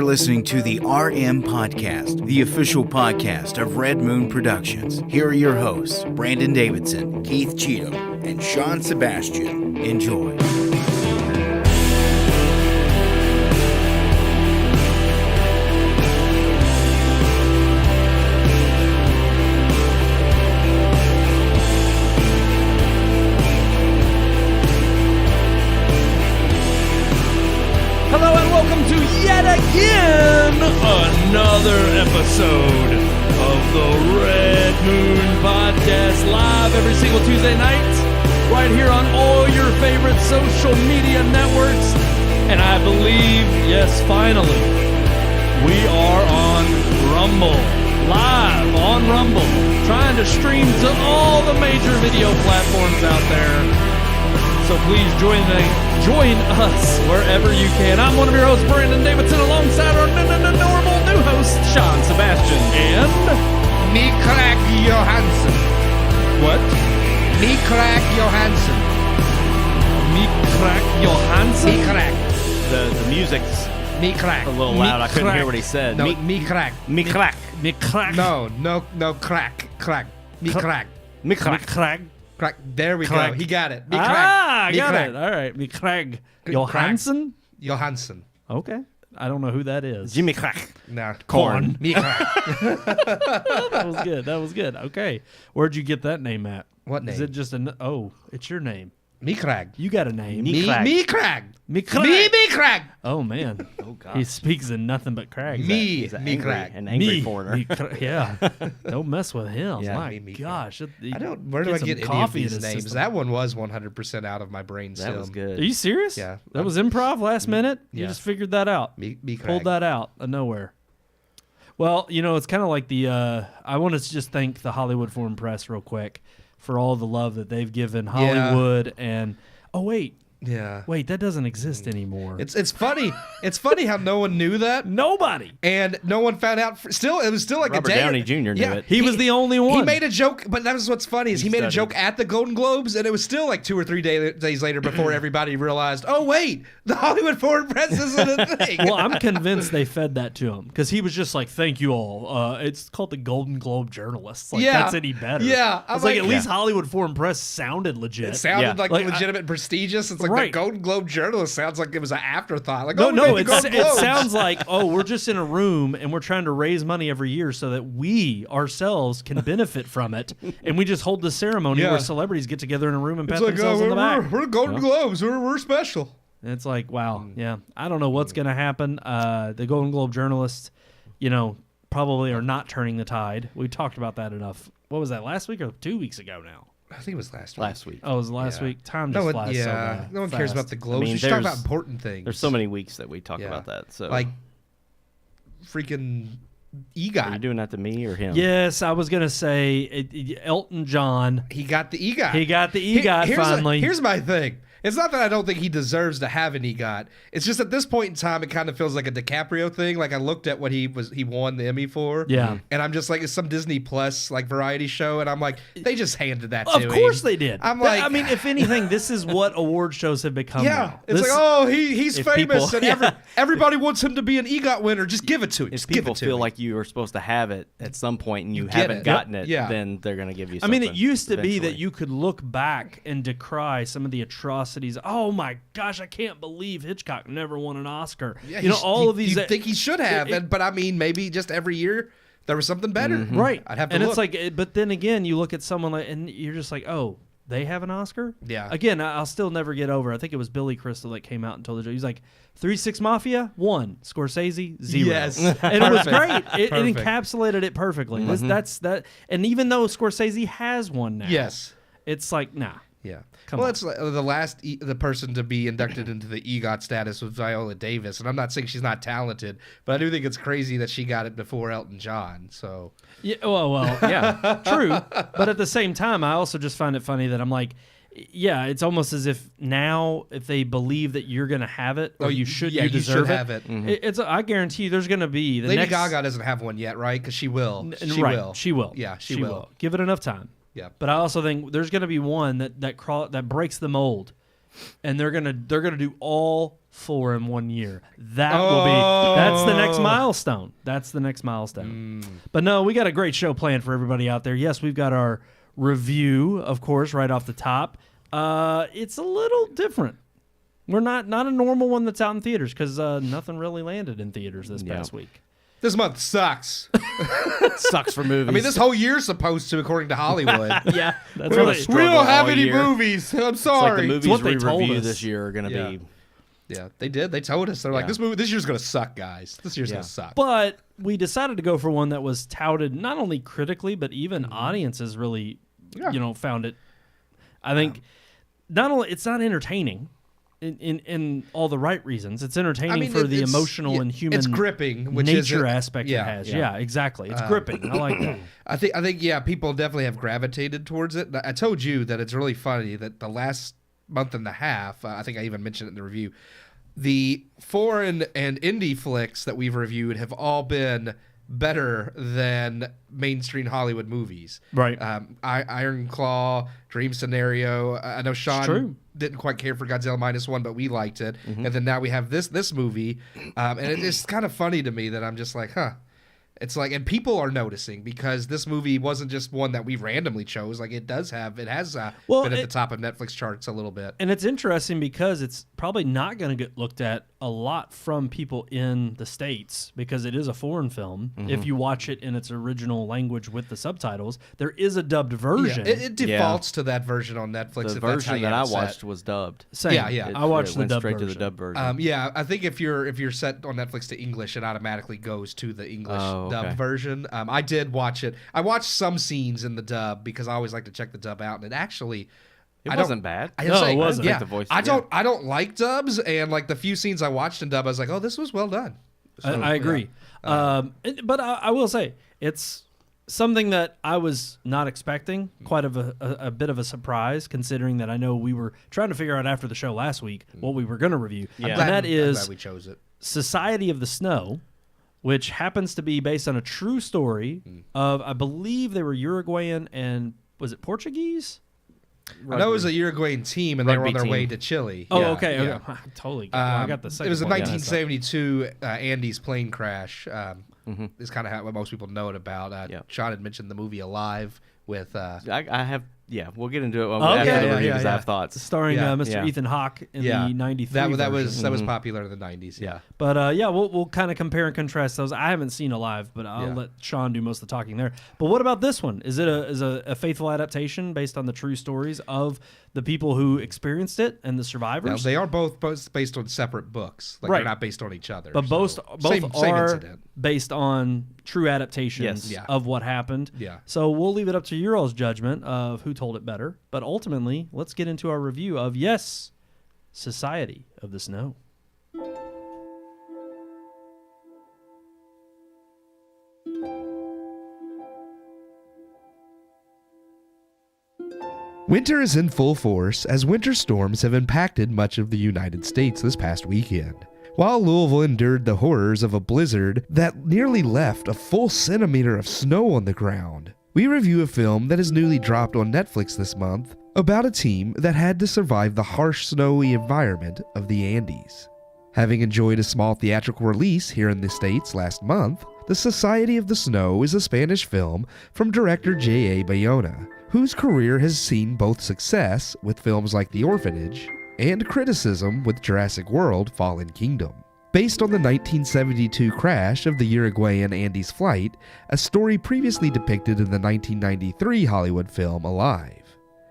listening to the RM Podcast, the official podcast of Red Moon Productions. Here are your hosts, Brandon Davidson, Keith Cheatham, and Sean Sebastian. Enjoy. Hello and welcome to yet again another episode of the Red Moon Podcast, live every single Tuesday night, right here on all your favorite social media networks. And I believe, yes, finally, we are on Rumble, live on Rumble, trying to stream to all the major video platforms out there. So please join us wherever you can. I'm one of your hosts, Brandon Davidson, alongside our normal new host, Sean Sebastian, and Mikrak Johansson. What? Mikrak Johansson. Mikrak Johansson? Mikrak. The music's Mikrak. a little loud. I couldn't hear what he said. No, Mikrak. Mikrak. Mikrak. No, crack. Mikrak. Mikrak. Mikrak. Crack. There we Crack. go. He got it. Mikrak. I got Mikrak. it. All right. Mikrak Johansson? Johansson. Okay. I don't know who that is. Jimmy Crack. No. Corn. Mikrak. That was good. That was good. Okay. Where'd you get that name at? What name? Is it just oh, it's your name. Mikrak. You got a name. Mikrak. Mikrak. Mikrak. Oh, man. Oh, God. He speaks in nothing but crags. He's an angry, Mikrak. an angry Me. foreigner. Yeah. Don't mess with him. Yeah. My Me. gosh. Where do I get any of coffee in these his names? system. That one was 100% out of my brain That still. was Are good. you serious? Yeah. That was improv last minute? You yeah. just figured that out. Mikrak. Pulled that out of nowhere. Well, you know, it's kind of like I want to just thank the Hollywood Foreign Press real quick for all the love that they've given Hollywood and Yeah. wait, that doesn't exist anymore. It's funny. It's funny how no one knew that. Nobody. And no one found out. It was still like Robert a day. Downey Jr. knew it. He was the only one. He made a joke, but that was what's funny is he made a joke at the Golden Globes, and it was still like 2 or 3 days later before everybody realized, oh wait, the Hollywood Foreign Press isn't a thing. Well, I'm convinced they fed that to him because he was just like, "Thank you all." It's called the Golden Globe Journalists. Like, Yeah. that's any better? Yeah. I was I'm like, like, at least Hollywood Foreign Press sounded legit. it sounded Yeah. like Like, legitimate and prestigious. It's like Right. the Golden Globe Journalist sounds like it was an afterthought. Like, No, we no, made the Golden it Globes. sounds like, oh, we're just in a room and we're trying to raise money every year so that we ourselves can benefit from it, and we just hold the ceremony Yeah. where celebrities get together in a room and pat It's like, themselves on the back. we're Golden Globes. We're special. And it's like, wow, yeah. I don't know what's going to happen. The Golden Globe journalists, you know, probably are not turning the tide. We talked about that enough. What was that, last week or 2 weeks ago now? I think it was last week. Last week. Oh, it was last Yeah. week. Time just flies so bad. No one cares about the Globes. mean, We should talk about there's- important things. There's so many weeks that we talk Yeah. about that. So, like freaking are you EGOT. doing that to me or him? Yes, I was going to say Elton John. He got the EGOT. He got the EGOT finally. Here's my thing. It's not that I don't think he deserves to have an EGOT. It's just at this point in time, it kind of feels like a DiCaprio thing. Like I looked at what he won the Emmy for. Yeah. And I'm just like, it's some Disney Plus like variety show, and I'm like, they just handed that to Of him. course they did. I'm like, I mean, if anything, this is what award shows have become yeah. now. It's This- like, oh, he's if famous, people- and everybody wants him to be an EGOT winner. Just give it to him. If Just give people it to feel him. like you are supposed to have it at some point and you get haven't it. gotten it, Yeah. then they're going to give you I something. mean, it used to be that eventually. you could look back and decry some of the atrocities. Oh my gosh, I can't believe Hitchcock never won an Oscar. Yeah, you know, all of these. You think he should have, but I mean, maybe just every year there was something better. right? I'd have to and look. it's like, but then again, you look at someone like, and you're just like, oh, they have an Oscar. Yeah. Again, I'll still never get over. I think it was Billy Crystal that came out and told the joke. He's like, 3 6 Mafia 1, Scorsese 0. Yes. And it was great. It Perfect. encapsulated it perfectly. That's that. And even though Scorsese has one now, Yes. it's like, nah. Yeah. Come well, on. it's like the person to be inducted into the EGOT status was Viola Davis, and I'm not saying she's not talented, but I do think it's crazy that she got it before Elton John. So Yeah, well, yeah, true. But at the same time, I also just find it funny that I'm like, yeah, it's almost as if now, if they believe that you're going to have it, or you should, yeah, you deserve have it. it. It's. I guarantee you, there's going to be the Lady next. Gaga doesn't have one yet, right? Because she will. She right, will. She will. Yeah, she will. Give it enough time. Yeah. But I also think there's going to be one that breaks the mold, and they're gonna do all 4 in 1 year. That's the next milestone. That's the next milestone. But no, we got a great show planned for everybody out there. Yes, we've got our review, of course, right off the top. It's a little different. We're not a normal one that's out in theaters because nothing really landed in theaters this past week. This month sucks. Sucks for movies. I mean, this whole year's supposed to, according to Hollywood. Yeah, that's we what don't have any year. movies. I'm It's like sorry. the movies what they we told review us. this year are going to be. Yeah, they did. They told us. They're like, this year's going to suck, guys. This year's going to suck. But we decided to go for one that was touted not only critically, but even audiences really, found it. I think not only it's not entertaining in all the right reasons. It's entertaining for the emotional and human. It's gripping, which nature is aspect it has. Yeah, exactly. It's gripping. I like that. I think people definitely have gravitated towards it. I told you that it's really funny that the last month and a half, I think I even mentioned it in the review, the foreign and indie flicks that we've reviewed have all been better than mainstream Hollywood movies. Right. Iron Claw, Dream Scenario. I know Sean didn't quite care for Godzilla -1, but we liked it. And then now we have this movie. And it's kind of funny to me that I'm just like, huh. It's like, and people are noticing because this movie wasn't just one that we randomly chose. Like it has been at the top of Netflix charts a little bit. And it's interesting because it's probably not going to get looked at a lot from people in the States because it is a foreign film. If you watch it in its original language with the subtitles, there is a dubbed version. Yeah, it defaults to that version on Netflix. The version that I watched was dubbed. Same. Yeah. I watched the went dubbed straight version. to the dubbed version. Yeah, I think if you're set on Netflix to English, it automatically goes to the English dubbed version. I did watch it. I watched some scenes in the dub because I always like to check the dub out, and it actually. It wasn't bad. it wasn't. Yeah, The voice, I don't like dubs, and like the few scenes I watched in dub, I was like, oh, this was well done. So, I agree. But I will say it's something that I was not expecting. Quite a bit of a surprise, considering that I know we were trying to figure out after the show last week what we were going to review. Yeah. And that I'm is glad we chose it. Society of the Snow, which happens to be based on a true story of, I believe they were Uruguayan and was it Portuguese? I know it was a Uruguayan team, and they were on Rugby their way team. to Chile. Oh, Yeah, okay. yeah. I totally got, I got the second It was a one. 1972 Andes plane crash. Is kind of what most people know it about. Sean had mentioned the movie Alive with. I have. Yeah, we'll get into it Okay, after the yeah, review because yeah. I have thoughts. Starring Yeah. Mr. Ethan Hawke in the 93 that version. was popular in the 90s. Yeah. But we'll kind of compare and contrast those. I haven't seen Alive, but I'll let Sean do most of the talking there. But what about this one? Is it a faithful adaptation based on the true stories of the people who experienced it and the survivors? Now, they are both based on separate books. Like Right. they're not based on each other. But so both same are incident. based on true adaptations Yes. of what happened. Yeah. So we'll leave it up to your all's judgment of who told it better. But ultimately, let's get into our review of, Society of the Snow. Winter is in full force as winter storms have impacted much of the United States this past weekend. While Louisville endured the horrors of a blizzard that nearly left a full centimeter of snow on the ground, we review a film that is newly dropped on Netflix this month about a team that had to survive the harsh snowy environment of the Andes. Having enjoyed a small theatrical release here in the States last month, The Society of the Snow is a Spanish film from director J.A. Bayona, whose career has seen both success with films like The Orphanage and criticism with Jurassic World: Fallen Kingdom. Based on the 1972 crash of the Uruguayan Andes flight, a story previously depicted in the 1993 Hollywood film Alive.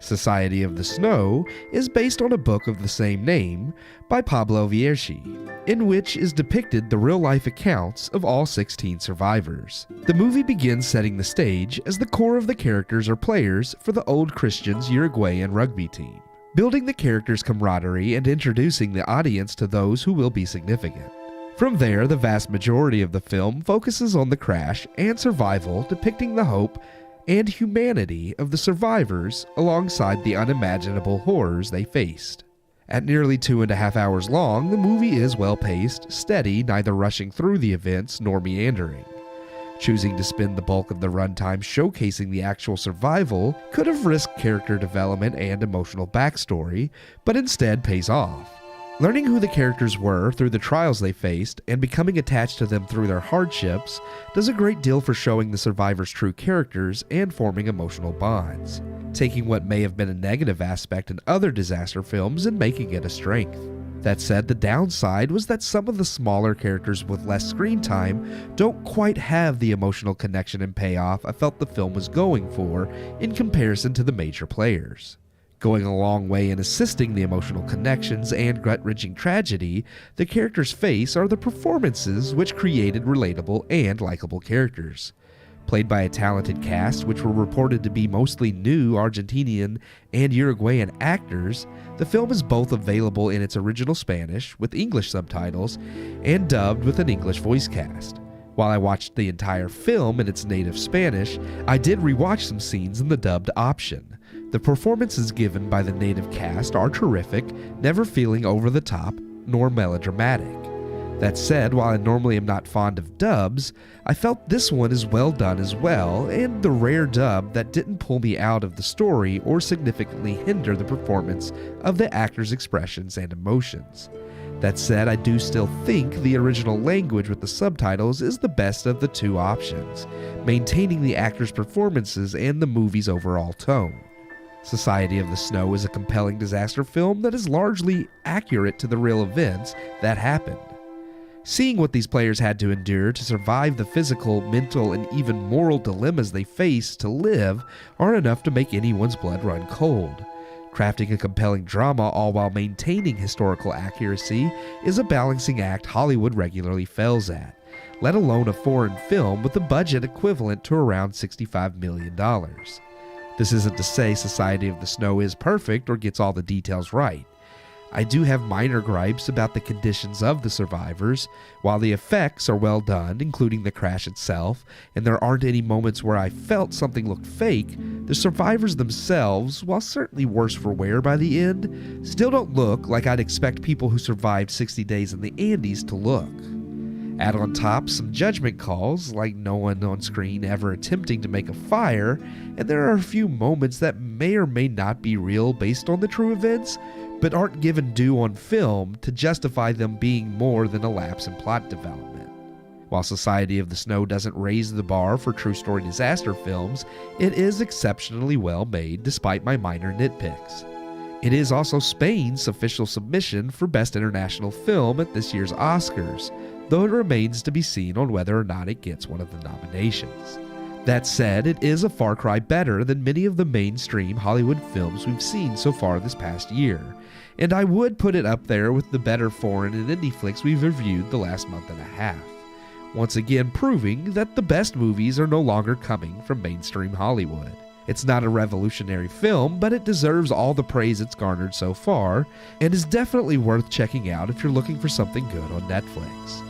Society of the Snow is based on a book of the same name by Pablo Vierci, in which is depicted the real-life accounts of all 16 survivors. The movie begins setting the stage as the core of the characters are players for the Old Christians Uruguayan rugby team, building the characters' camaraderie and introducing the audience to those who will be significant. From there, the vast majority of the film focuses on the crash and survival, depicting the hope and humanity of the survivors alongside the unimaginable horrors they faced. At nearly 2.5 hours long, the movie is well-paced, steady, neither rushing through the events nor meandering. Choosing to spend the bulk of the runtime showcasing the actual survival could have risked character development and emotional backstory, but instead pays off. Learning who the characters were through the trials they faced and becoming attached to them through their hardships does a great deal for showing the survivors' true characters and forming emotional bonds, taking what may have been a negative aspect in other disaster films and making it a strength. That said, the downside was that some of the smaller characters with less screen time don't quite have the emotional connection and payoff I felt the film was going for in comparison to the major players. Going a long way in assisting the emotional connections and gut-wrenching tragedy the characters face are the performances which created relatable and likable characters. Played by a talented cast which were reported to be mostly new Argentinian and Uruguayan actors, the film is both available in its original Spanish with English subtitles and dubbed with an English voice cast. While I watched the entire film in its native Spanish, I did rewatch some scenes in the dubbed option. The performances given by the native cast are terrific, never feeling over the top nor melodramatic. That said, while I normally am not fond of dubs, I felt this one is well done as well, and the rare dub that didn't pull me out of the story or significantly hinder the performance of the actors' expressions and emotions. That said, I do still think the original language with the subtitles is the best of the two options, maintaining the actors' performances and the movie's overall tone. Society of the Snow is a compelling disaster film that is largely accurate to the real events that happened. Seeing what these players had to endure to survive the physical, mental, and even moral dilemmas they faced to live are enough to make anyone's blood run cold. Crafting a compelling drama all while maintaining historical accuracy is a balancing act Hollywood regularly fails at, let alone a foreign film with a budget equivalent to around $65 million. This isn't to say Society of the Snow is perfect or gets all the details right. I do have minor gripes about the conditions of the survivors. While the effects are well done, including the crash itself, and there aren't any moments where I felt something looked fake, the survivors themselves, while certainly worse for wear by the end, still don't look like I'd expect people who survived 60 days in the Andes to look. Add on top some judgment calls, like no one on screen ever attempting to make a fire, and there are a few moments that may or may not be real based on the true events, but aren't given due on film to justify them being more than a lapse in plot development. While Society of the Snow doesn't raise the bar for true story disaster films, it is exceptionally well made despite my minor nitpicks. It is also Spain's official submission for Best International Film at this year's Oscars, though it remains to be seen on whether or not it gets one of the nominations. That said, it is a far cry better than many of the mainstream Hollywood films we've seen so far this past year, and I would put it up there with the better foreign and indie flicks we've reviewed the last month and a half, once again proving that the best movies are no longer coming from mainstream Hollywood. It's not a revolutionary film, but it deserves all the praise it's garnered so far, and is definitely worth checking out if you're looking for something good on Netflix.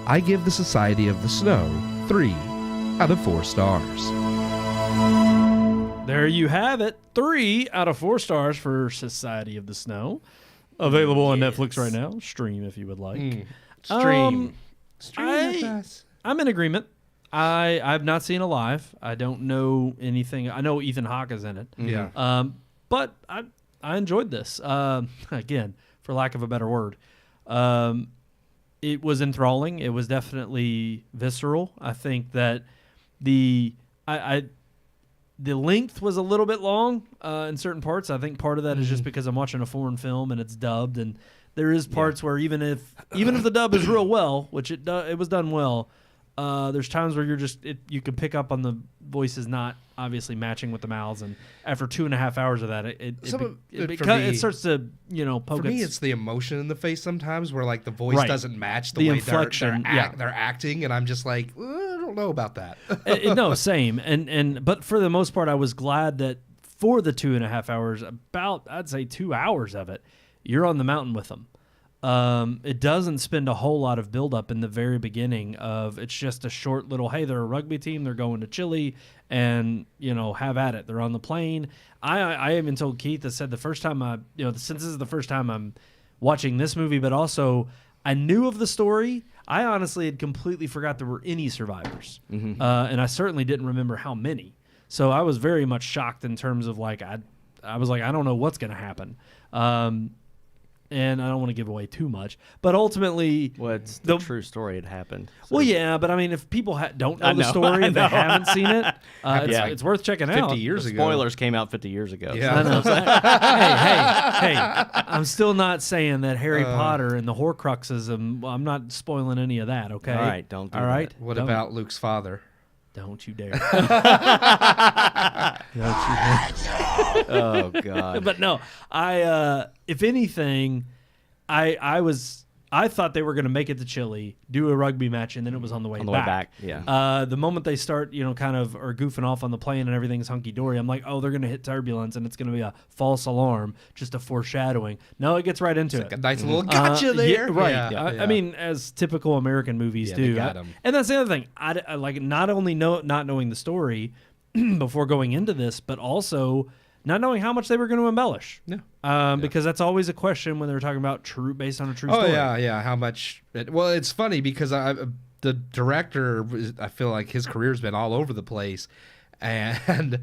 I give The Society of the Snow 3 out of 4 stars. There you have it. 3 out of 4 stars for Society of the Snow. Available on Netflix right now. Stream if you would like. Stream with us. I'm in agreement. I've not seen it live. I don't know anything. I know Ethan Hawke is in it. Yeah. But I enjoyed this. Again, for lack of a better word. It was enthralling. It was definitely visceral. I think that the length was a little bit long in certain parts. I think part of that is just because I'm watching a foreign film and it's dubbed, and there is parts where even if the dub is real well, which it was done well, there's times where you can pick up on the voices not obviously matching with the mouths, and after 2.5 hours of that, it starts to poke. For me, it's the emotion in the face sometimes, where like the voice doesn't match the way inflection, they're acting, and I'm just like, I don't know about that. No, same. But for the most part, I was glad that for the 2.5 hours, about I'd say 2 hours of it, you're on the mountain with them. It doesn't spend a whole lot of buildup in the very beginning of it's just a short little, hey, they're a rugby team, they're going to Chile, and have at it. They're on the plane. I even told Keith, I said the first time since this is the first time I'm watching this movie, but also I knew of the story. I honestly had completely forgot there were any survivors, and I certainly didn't remember how many. So I was very much shocked in terms of like I was like, I don't know what's going to happen. and I don't want to give away too much, but ultimately, Well, it's the true story. It happened. So. well, yeah, but I mean, if people don't know I the know, story, I if they know. haven't seen it, Yeah. it's worth checking 50 out. years The ago. spoilers came out 50 years ago. Yeah. I know. hey, I'm still not saying that Harry Potter and the Horcruxes, I'm not spoiling any of that, okay? All right, don't do All right? What Don't. about Luke's father? Don't you dare. Don't you dare. Oh God. But no, if anything, I thought they were going to make it to Chile, do a rugby match, and then it was on the way On the back. way back, yeah. The moment they start, kind of are goofing off on the plane and everything's hunky dory, I'm like, oh, they're going to hit turbulence and it's going to be a false alarm, just a foreshadowing. No, it gets right into it. A nice little gotcha there. Yeah, right. Yeah, I mean, as typical American movies Yeah, do. they got 'em. And that's the other thing. I like not only not knowing the story before going into this, but also not knowing how much they were going to embellish. Yeah. Because that's always a question when they're talking about based on a true Oh story. yeah. How much? Well, it's funny because the director, I feel like his career's been all over the place, and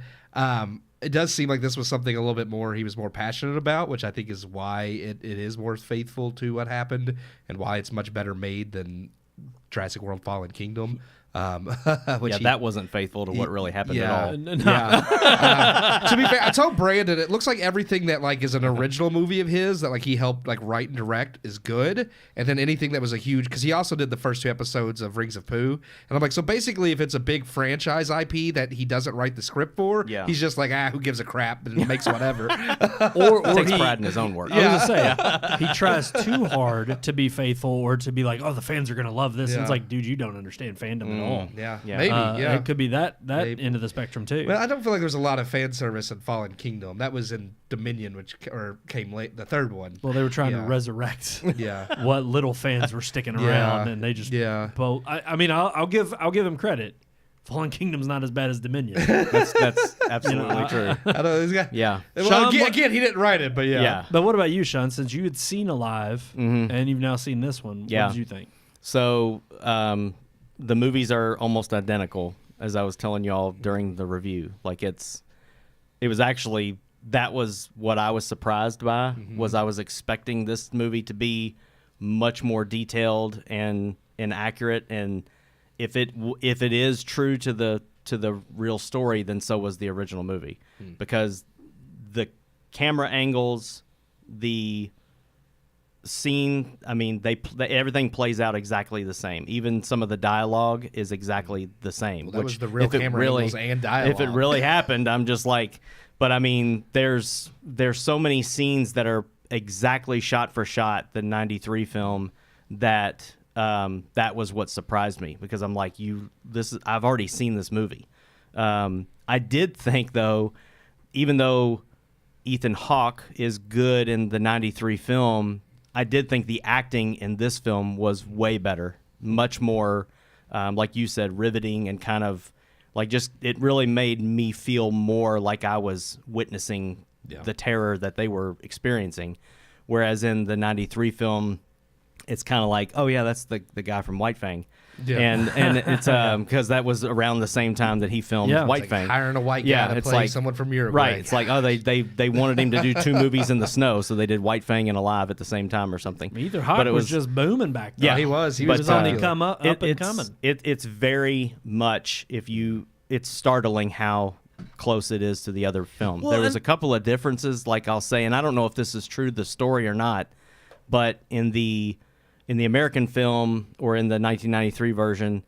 it does seem like this was something a little bit more he was more passionate about, which I think is why it is more faithful to what happened and why it's much better made than Jurassic World: Fallen Kingdom. Which That wasn't faithful to what really happened at all. Yeah. To be fair, I told Brandon it looks like everything that like is an original movie of his that like he helped like write and direct is good, and then anything that was a huge because he also did the first 2 episodes of Rings of Pooh, and I'm like, so basically if it's a big franchise IP that he doesn't write the script for, he's just like who gives a crap and makes whatever. or Takes he, pride in his own work. I was gonna say he tries too hard to be faithful or to be like, oh, the fans are gonna love this. And it's Yeah. like, dude, you don't understand fandom at all. Yeah, Yeah. maybe. Yeah, It could be that Maybe. end of the spectrum too. Well, I don't feel like there's a lot of fan service in Fallen Kingdom. That was in Dominion, which came late, the third one. Well, they were trying to Yeah. resurrect Yeah. what little fans were sticking Yeah. around, and they just Yeah. I mean, I'll give him credit. Fallen Kingdom's not as bad as Dominion. That's absolutely true. I don't know, this guy. Yeah. Well, Sean, again, he didn't write it, but yeah. Yeah. But what about you, Sean? Since you had seen Alive and you've now seen this one, Yeah. what did you think? So the movies are almost identical, as I was telling y'all during the review. Like it was actually, that was what I was surprised by, was I was expecting this movie to be much more detailed and accurate, and if it is true to the real story, then so was the original movie, because the camera angles, the scene, I mean, everything plays out exactly the same. Even some of the dialogue is exactly the same. Well, that which was the real if it camera really, angles and dialogue. If it really happened, I'm just like, but I mean, there's so many scenes that are exactly shot for shot the '93 film that was what surprised me, because I'm like, I've already seen this movie. I did think though, even though Ethan Hawke is good in the '93 film, I did think the acting in this film was way better, much more, like you said, riveting, and kind of like just it really made me feel more like I was witnessing the terror that they were experiencing. Whereas in the '93 film, it's kind of like, oh yeah, that's the guy from White Fang. Yeah. And it's because that was around the same time that he filmed White Like Fang. hiring a white guy to it's play like, someone from Uruguay. Right. It's like, oh, they wanted him to do 2 movies in the snow, so they did White Fang and Alive at the same time or something. Ethan Hawke But it was just booming back then. Yeah, he was. He But, was on the popular. come up and it's, coming. It's very much, it's startling how close it is to the other film. Well, there was and- a couple of differences, like I'll say, and I don't know if this is true to the story or not, but in the American film, or in the 1993 version,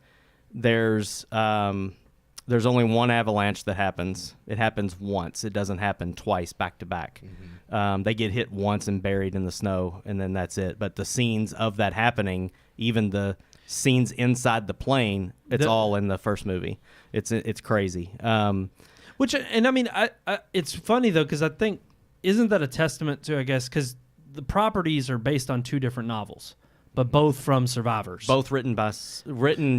there's only one avalanche that happens. It happens once. It doesn't happen twice back to back. They get hit once and buried in the snow, and then that's it. But the scenes of that happening, even the scenes inside the plane, it's all in the first movie. It's crazy. Which, and I mean, I it's funny though, because I think, isn't that a testament to, I guess, because the properties are based on 2 different novels, but both from survivors. Both written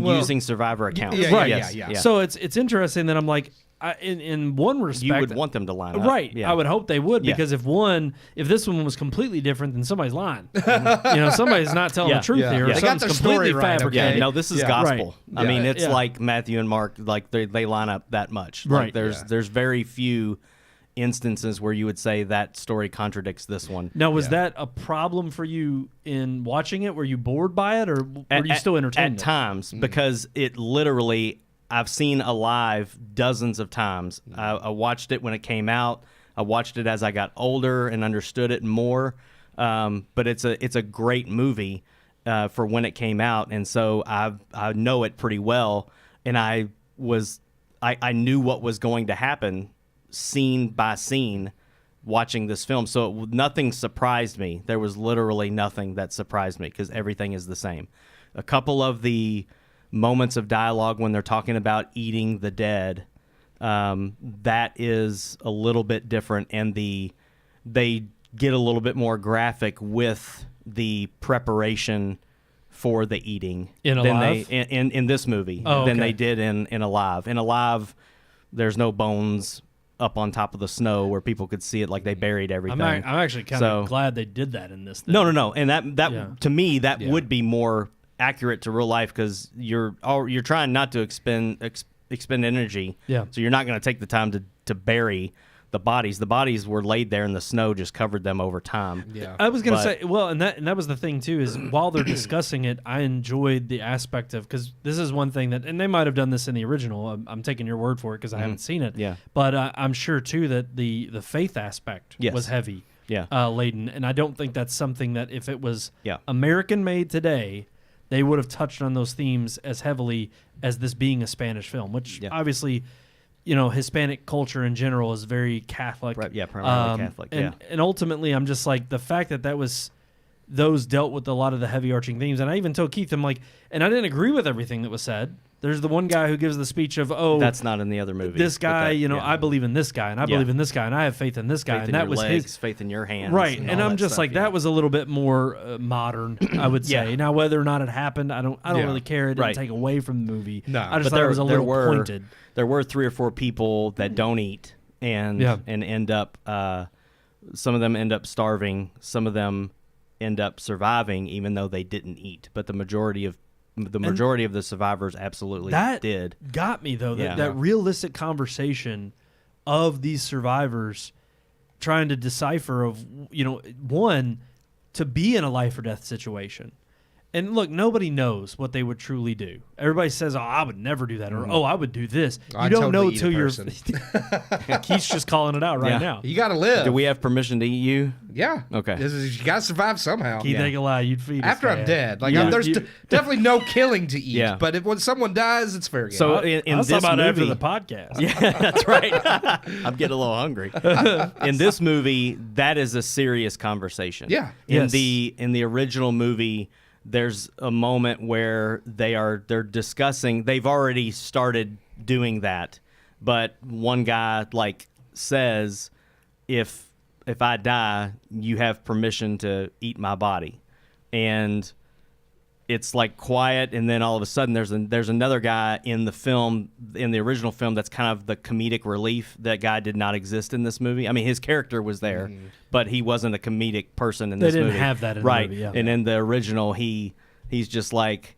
using survivor accounts. yeah, Right. yeah. So it's interesting that I'm like, in one respect, You would want them to line up. right? Yeah. I would hope they would, Yeah. because if this one was completely different, then somebody's lying. Somebody's not telling the truth Yeah. here. Yeah. They got Something's their completely story right, okay? fabricated. Yeah, no, this is Yeah. gospel. Right. I mean, Yeah. it's Yeah. like Matthew and Mark, like they line up that much. Right. Like there's very few instances where you would say that story contradicts this one. Now, was that a problem for you in watching it? Were you bored by it, or were you still entertained? At times, because it literally, I've seen Alive dozens of times. I watched it when it came out. I watched it as I got older and understood it more. But it's a great movie for when it came out, and so I know it pretty well, and I knew what was going to happen scene by scene watching this film, so nothing surprised me. There was literally nothing that surprised me because everything is the same. A couple of the moments of dialogue when they're talking about eating the dead, that is a little bit different, and they get a little bit more graphic with the preparation for the eating in this movie than they did in Alive. In Alive, there's no bones up on top of the snow where people could see it, like they buried everything. I'm actually kind of glad they did that in this thing. No, and that to me that would be more accurate to real life, because you're trying not to expend energy. Yeah. So you're not going to take the time to bury the bodies. The bodies were laid there, and the snow just covered them over time. Yeah. I was going to say, well, and that was the thing too, is while they're discussing it, I enjoyed the aspect of, because this is one thing that, and they might have done this in the original. I'm taking your word for it because I haven't seen it. Yeah. But I'm sure too that the faith aspect was heavy. Yeah. Laden, and I don't think that's something that if it was Yeah. American made today, they would have touched on those themes as heavily as this being a Spanish film, which obviously, Hispanic culture in general is very Catholic. Right, yeah, primarily Catholic. And ultimately, I'm just like, the fact that was, those dealt with a lot of the heavy arching themes. And I even told Keith, I'm like, and I didn't agree with everything that was said. There's the one guy who gives the speech of, that's not in the other movie. This guy, I believe in this guy, and I believe in this guy, and I have faith in this guy, faith and in that your was legs, his faith in your hands, right. And I'm just stuff, like, that was a little bit more modern, I would say. Yeah. Now, whether or not it happened, I don't really care. It didn't take away from the movie. No. I just But thought it was a little pointed. There were 3 or 4 people that don't eat and end up. Some of them end up starving. Some of them end up surviving, even though they didn't eat. But the majority of the survivors absolutely did. Got me though. That realistic conversation of these survivors trying to decipher of one, to be in a life or death situation. And look, nobody knows what they would truly do. Everybody says, "Oh, I would never do that," or "Oh, I would do this." You don't know till you're. Keith's just calling it out right now. You got to live. Do we have permission to eat you? Yeah. Okay. You got to survive somehow. Keith ain't gonna lie, you'd feed us, After I'm man. dead. There's definitely no killing to eat. Yeah. But when someone dies, it's fair game. So in Let's this talk about movie, after the podcast. Yeah, that's right. I'm getting a little hungry. In this movie, that is a serious conversation. Yeah. In the original movie, there's a moment where they're discussing. They've already started doing that, but one guy says, "If I die, you have permission to eat my body," and it's quiet, and then all of a sudden there's another guy in the film, in the original film, that's kind of the comedic relief. That guy did not exist in this movie. I mean, his character was there, but he wasn't a comedic person in this movie. They didn't have that in the movie, yeah. And in the original, he's just like,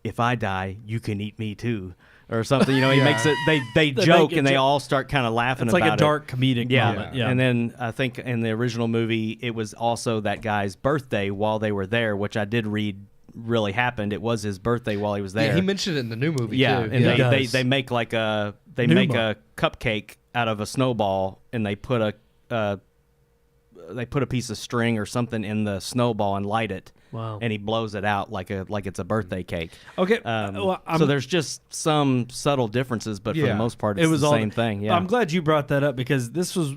"If I die, you can eat me too," or something. He makes it. They joke and they all start kind of laughing about it. It's like a dark comedic moment. Yeah. And then I think in the original movie, it was also that guy's birthday while they were there, which I did read really happened. It was his birthday while he was there. Yeah, he mentioned it in the new movie too. And they make a cupcake out of a snowball, and they put a piece of string or something in the snowball and light it. Wow. And he blows it out like it's a birthday cake. Okay. So there's just some subtle differences, but for the most part, it's the same thing. Yeah. I'm glad you brought that up, because this was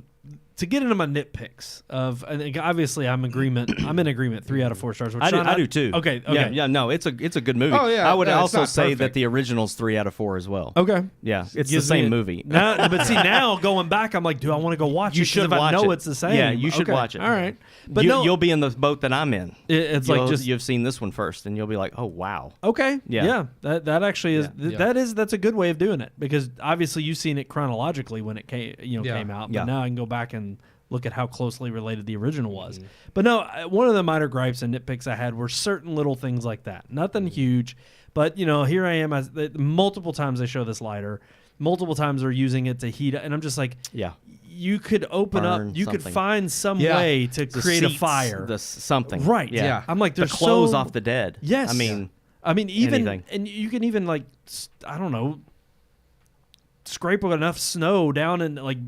to get into my nitpicks of. I think obviously I'm in agreement. 3 out of 4 stars. I do too. Okay. Yeah. No, it's a good movie. Oh, yeah. I would also say perfect. that the original's 3 out of 4 as well. Okay. Yeah, it's the same movie. But see, now going back, I'm like, do I want to go watch it? You should if I know watch it. it's the same. Yeah, you should watch it. All right. But You'll be in the boat that I'm in. It's you've seen this one first, and you'll be like, "Oh wow." Okay. Yeah. That actually is Yeah. that's a good way of doing it, because obviously you've seen it chronologically when it came out, but now I can go back and look at how closely related the original was. But no, one of the minor gripes and nitpicks I had were certain little things like that. Nothing huge, but here I am. Multiple times they show this lighter. Multiple times they're using it to heat, and I'm just like, you could open burn up, you could something. find some Yeah. way to The create a seats, fire. Something. Right. Yeah. I'm like, the there's clothes so- off the dead. Yes. I mean, even anything. and you can even like I don't know, scrape enough snow down and like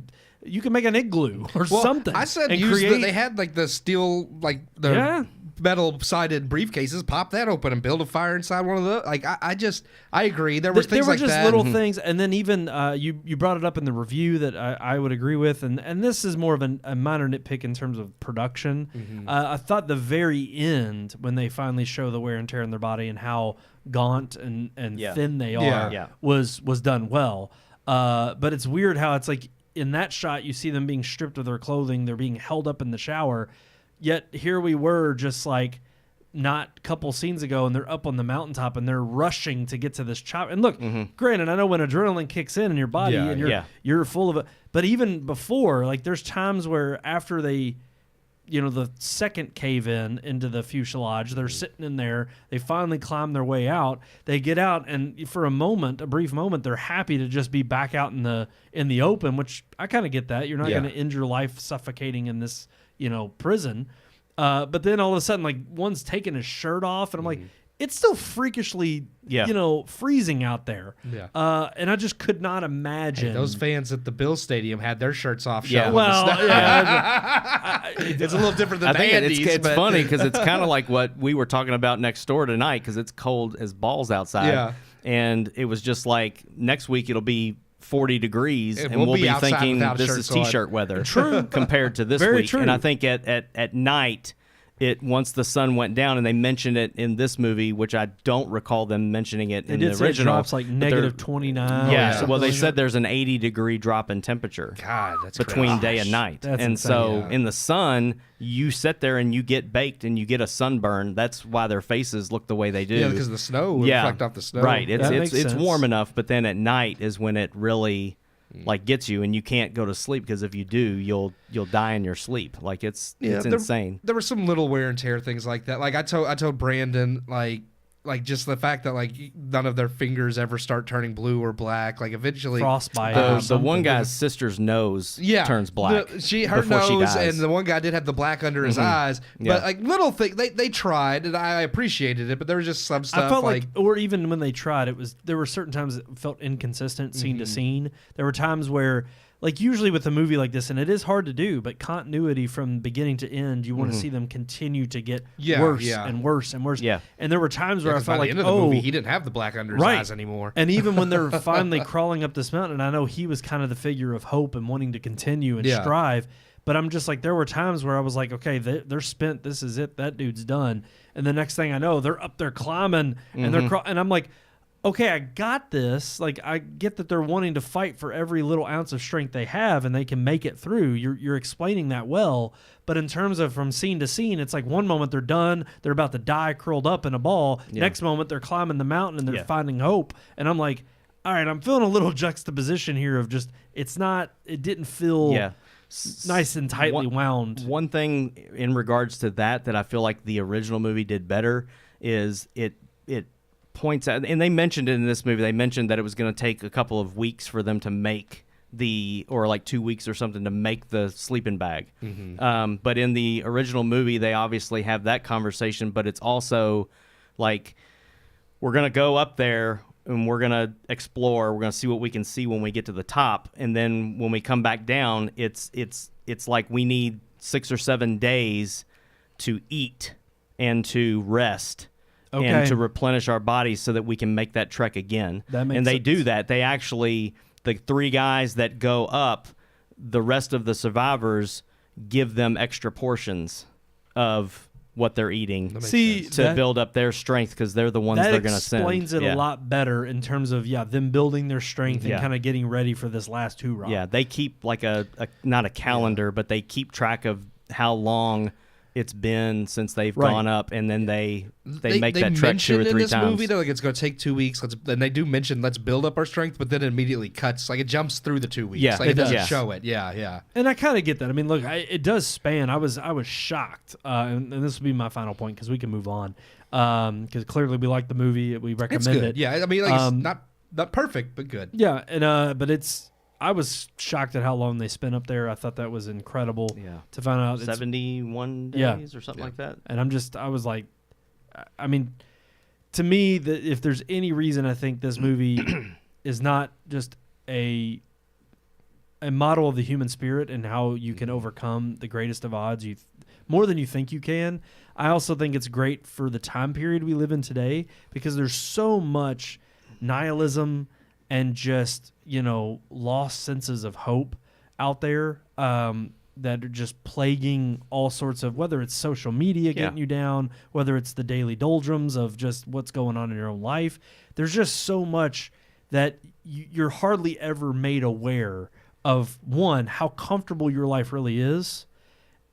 you can make an igloo or Well, something. I said and use create. they had like the steel, like the Yeah. metal-sided briefcases. Pop that open and build a fire inside one of those. Like I agree. There was There things were like just that. little things, and then even you brought it up in the review that I would agree with, and this is more of a minor nitpick in terms of production. I thought the very end when they finally show the wear and tear in their body and how gaunt and Yeah. thin they are Yeah. Yeah. was done well. But it's weird how it's like in that shot you see them being stripped of their clothing, they're being held up in the shower, yet here we were just like not a couple scenes ago and they're up on the mountaintop and they're rushing to get to this chop. And look, granted, I know when adrenaline kicks in your body Yeah, and you're full of it, but even before, like there's times where after they, the second cave in into the fuselage, they're sitting in there, they finally climb their way out, they get out, and for a brief moment, they're happy to just be back out in the open, which I kind of get that. You're not Yeah. going to end your life suffocating in this, prison. But then all of a sudden, like one's taking his shirt off, and I'm like, it's still freakishly, freezing out there. Yeah. And I just could not imagine Hey, those fans at the Bill Stadium had their shirts off. Yeah. showing Well, the snow. yeah, It's a little different than I the think Andes. it's but funny because it's kind of like what we were talking about next door tonight because it's cold as balls outside. Yeah. And it was just like next week it'll be 40 degrees And and we'll we'll be be outside thinking without this shirts is on. t-shirt weather. True. Compared to this Very week. true. And I think at night once the sun went down, and they mentioned it in this movie, which I don't recall them mentioning it they in did the say it original. drops like but negative they're- 29. Yeah, or so, something well, they like said that. there's an 80-degree drop in temperature God, that's between crazy. day and night. That's and insane. so Yeah. in the sun, you sit there and you get baked and you get a sunburn. That's why their faces look the way they do. Yeah, because the snow would reflect off the snow. Right. It's That it's makes it's sense. warm enough, but then at night is when it really like gets you, and you can't go to sleep because if you do, you'll die in your sleep. Like it's insane. There were some little wear and tear things like that. Like I told Brandon, like just the fact that like none of their fingers ever start turning blue or black. Like eventually, Frostbite. The something. one guy's sister's nose yeah, turns black. Her before she nose, dies. and the one guy did have the black under his eyes. Yeah. But like little things, they tried, and I appreciated it. But there was just some stuff I felt like, or even when they tried, there were certain times it felt inconsistent scene to scene. There were times where, like usually with a movie like this, and it is hard to do, but continuity from beginning to end, you want to see them continue to get worse and worse and worse. Yeah. And there were times where I 'cause by felt the like, end of the movie, he didn't have the black under his eyes anymore. And even when they're finally crawling up this mountain, and I know he was kind of the figure of hope and wanting to continue and strive, but I'm just like, there were times where I was like, okay, they're spent. This is it. That dude's done. And the next thing I know, they're up there climbing, and and I'm like, okay, I got this. Like, I get that they're wanting to fight for every little ounce of strength they have, and they can make it through. You're explaining that well. But in terms of from scene to scene, it's like one moment they're done, they're about to die curled up in a ball. Next moment they're climbing the mountain and they're finding hope. And I'm like, all right, I'm feeling a little juxtaposition here of just, it didn't feel nice and tightly wound. One thing in regards to that I feel like the original movie did better is it points out, and they mentioned it in this movie, they mentioned that it was going to take a couple of weeks for them to make or like 2 weeks or something to make the sleeping bag. But in the original movie, they obviously have that conversation, but it's also like, we're going to go up there and we're going to explore, we're going to see what we can see when we get to the top. And then when we come back down, it's like we need 6 or 7 days to eat and to rest. Okay. And to replenish our bodies so that we can make that trek again. That makes and they sense. do that. They actually, the 3 guys that go up, the rest of the survivors give them extra portions of what they're eating See, to build up their strength because they're the ones they're going to send. That explains it a lot better in terms of, them building their strength and kind of getting ready for this last hoorah. Yeah, they keep like not a calendar, but they keep track of how long it's been since they've gone up, and then they make that trek 2 or 3 in this times. movie, like it's going to take 2 weeks. And they do mention let's build up our strength, but then it immediately cuts. Like it jumps through the 2 weeks. Yeah, like it it doesn't does. show it. Yeah. And I kind of get that. I mean, look, it does span. I was shocked, and this will be my final point because we can move on. Because clearly we like the movie, we recommend It's good. it. Yeah, I mean, like it's not perfect, but good. Yeah, and but I was shocked at how long they spent up there. I thought that was incredible. Yeah. To find out 71 Yeah. days or something like that. And I was like, I mean, to me, if there's any reason I think this movie is not just a model of the human spirit and how you can overcome the greatest of odds, more than you think you can. I also think it's great for the time period we live in today because there's so much nihilism and just, lost senses of hope out there that are just plaguing all sorts of, whether it's social media getting you down, whether it's the daily doldrums of just what's going on in your own life. There's just so much that you're hardly ever made aware of, one, how comfortable your life really is,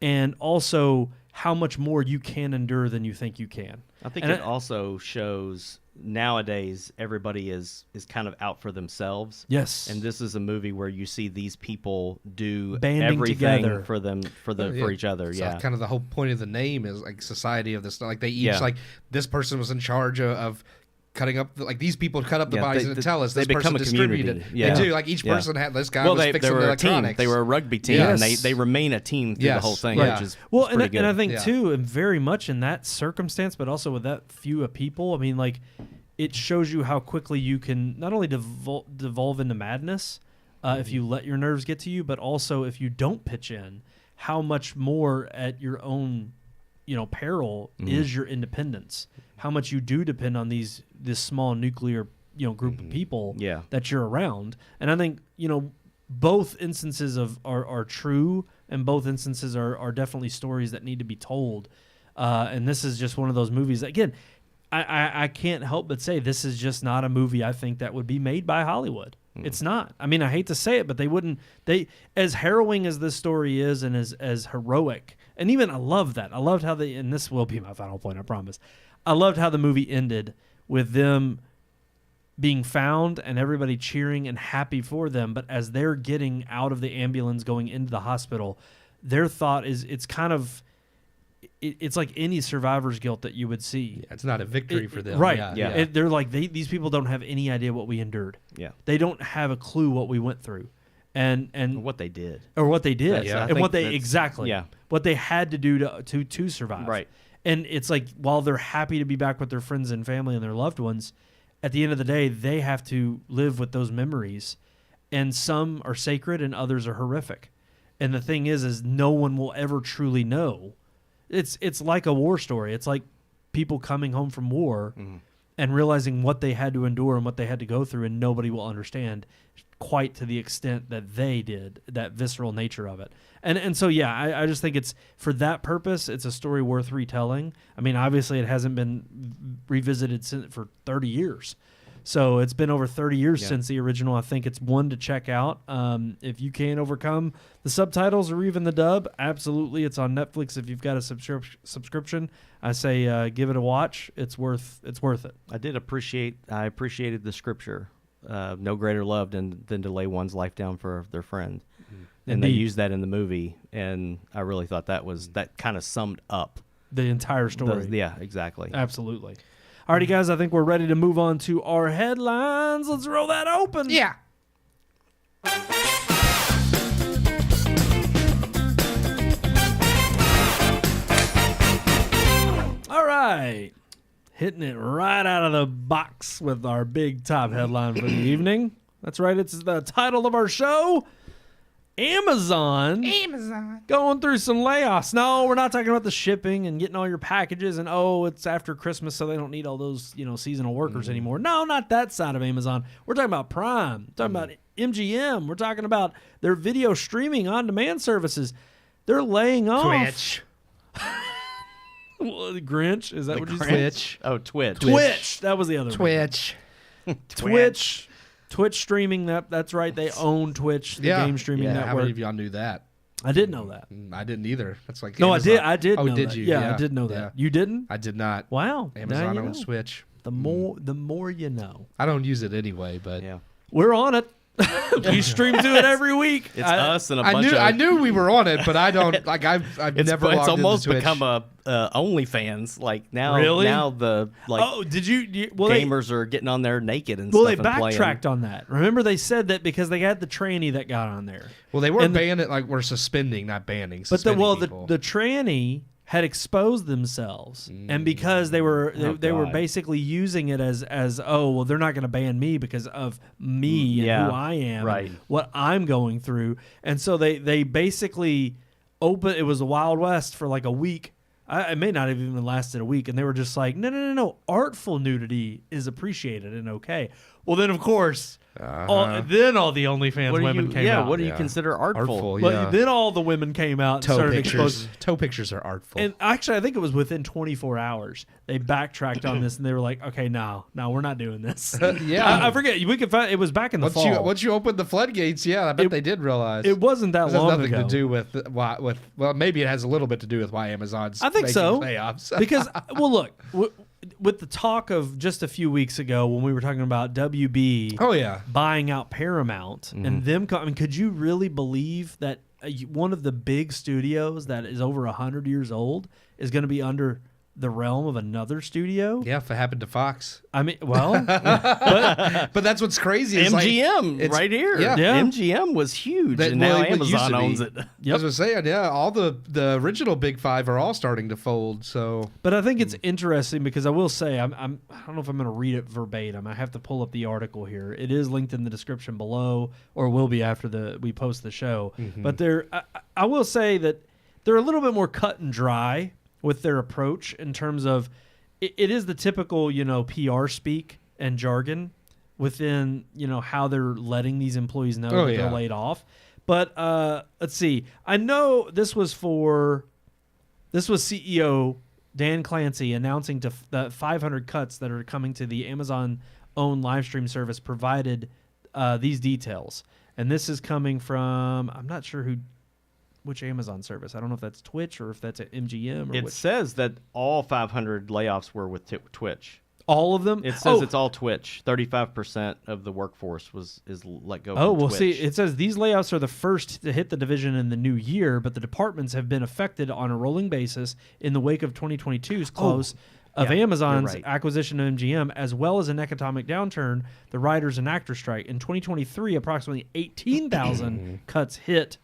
and also how much more you can endure than you think you can. I think it also shows nowadays everybody is kind of out for themselves. Yes. And this is a movie where you see these people do banding everything together for each other. So Yeah. kind of the whole point of the name is like society of this. Like they each like this person was in charge of cutting up these people cut up the bodies and tell us they this become person a community. distributed. Yeah. They do. Like each person had this guy was fixing they were the a team. electronics. They were a rugby team, Yes. and they remain a team through the whole thing, Right. which is Well, pretty good. and I think Yeah. too, and very much in that circumstance, but also with that few of people, I mean, like, it shows you how quickly you can not only devolve into madness if you let your nerves get to you, but also if you don't pitch in, how much more at your own, peril is your independence. How much you do depend on this small nuclear, group of people that you're around. And I think, both instances are true, and both instances are definitely stories that need to be told. And this is just one of those movies. Again, I can't help but say this is just not a movie I think that would be made by Hollywood. It's not. I mean, I hate to say it, but they wouldn't. As harrowing as this story is, and as heroic, and even I love that. I loved how and this will be my final point, I promise. I loved how the movie ended with them being found and everybody cheering and happy for them. But as they're getting out of the ambulance going into the hospital, their thought is it's like any survivor's guilt that you would see. Yeah, it's not a victory for them. Right. Yeah. They're like, these people don't have any idea what we endured. Yeah. They don't have a clue what we went through. And what they did. Or what they did. Yeah. And what they what they had to do to survive. Right. And it's like, while they're happy to be back with their friends and family and their loved ones, at the end of the day, they have to live with those memories. And some are sacred and others are horrific. And the thing is no one will ever truly know. It's like a war story. It's like people coming home from war and realizing what they had to endure and what they had to go through, and nobody will understand quite to the extent that they did, that visceral nature of it. And so, yeah, I just think it's, for that purpose, it's a story worth retelling. I mean, obviously it hasn't been revisited for 30 years. So it's been over 30 years since the original. I think it's one to check out. If you can't overcome the subtitles or even the dub, absolutely, it's on Netflix. If you've got a subscription, I say give it a watch. It's worth it. I appreciated the scripture. No greater love than to lay one's life down for their friend. And they used that in the movie, and I really thought that kind of summed up the entire story. Yeah, exactly. Absolutely. Alrighty, guys, I think we're ready to move on to our headlines. Let's roll that open. Yeah. All right. Hitting it right out of the box with our big top headline for the evening. That's right. It's the title of our show. Amazon going through some layoffs. No, we're not talking about the shipping and getting all your packages and, it's after Christmas, so they don't need all those, seasonal workers anymore. No, not that side of Amazon. We're talking about Prime. We're talking about MGM. We're talking about their video streaming on-demand services. They're laying off. Twitch. The Grinch? Is that what you said? Twitch. Oh, Twitch. Twitch. That was the other one. Twitch. Twitch streaming, that's right. They own Twitch, the game streaming network. How many of y'all knew that? I didn't know that. I didn't either. That's like No, Amazon. I did. Oh, know did that. you? Yeah, I did know that. Yeah. You didn't? I did not. Wow. Amazon Now you owns know. Twitch. The more you know. I don't use it anyway, but Yeah. We're on it. We stream to it every week. It's us and a bunch of... I knew we were on it, but I don't like. I've never. It's logged almost into Twitch. become a OnlyFans. Like now, Really? now the did you? Well, gamers are getting on there naked and Well, stuff. they and playing. backtracked on that. Remember, they said that because they had the tranny that got on there. Well, they weren't banning. Like we're suspending, not banning. But the people. tranny had exposed themselves, and because they were they were God. basically using it as they're not going to ban me because of me and who I am, right. and what I'm going through, and so they basically opened. It was the Wild West for like a week. It may not have even lasted a week, and they were just like, no. Artful nudity is appreciated and okay. Well, then of course, all the OnlyFans women came out. What do you consider artful? Well, then all the women came out and started exposing. Toe pictures are artful. And actually, I think it was within 24 hours they backtracked on this, and they were like, "Okay, no, we're not doing this." I forget. We could find it was back in the fall. Once you opened the floodgates, I bet they did realize it wasn't that long nothing ago. to do with well, maybe it has a little bit to do with why Amazon's. I think making so layoffs. because look. With the talk of just a few weeks ago when we were talking about WB buying out Paramount and them could you really believe that one of the big studios that is over 100 years old is going to be under the realm of another studio? Yeah, if it happened to Fox. I mean, well, but that's what's crazy. Is MGM right here. Yeah. MGM was huge, and now Amazon owns it. Yep. As I was saying, all the original Big Five are all starting to fold. So, but I think it's interesting because I will say I don't know if I'm going to read it verbatim. I have to pull up the article here. It is linked in the description below, or will be after we post the show. But I will say that they're a little bit more cut and dry with their approach in terms of it is the typical, PR speak and jargon within, how they're letting these employees know that they're laid off. But let's see. I know this was CEO Dan Clancy announcing the 500 cuts that are coming to the Amazon-owned live stream service provided these details. And this is coming from, I'm not sure which Amazon service. I don't know if that's Twitch or if that's at MGM. It says that all 500 layoffs were with Twitch. All of them? It says it's all Twitch. 35% of the workforce is let go. Oh, well, Twitch. see, it says these layoffs are the first to hit the division in the new year, but the departments have been affected on a rolling basis in the wake of 2022's close of Amazon's acquisition of MGM, as well as an economic downturn, the writers and actors strike. In 2023, approximately 18,000 cuts hit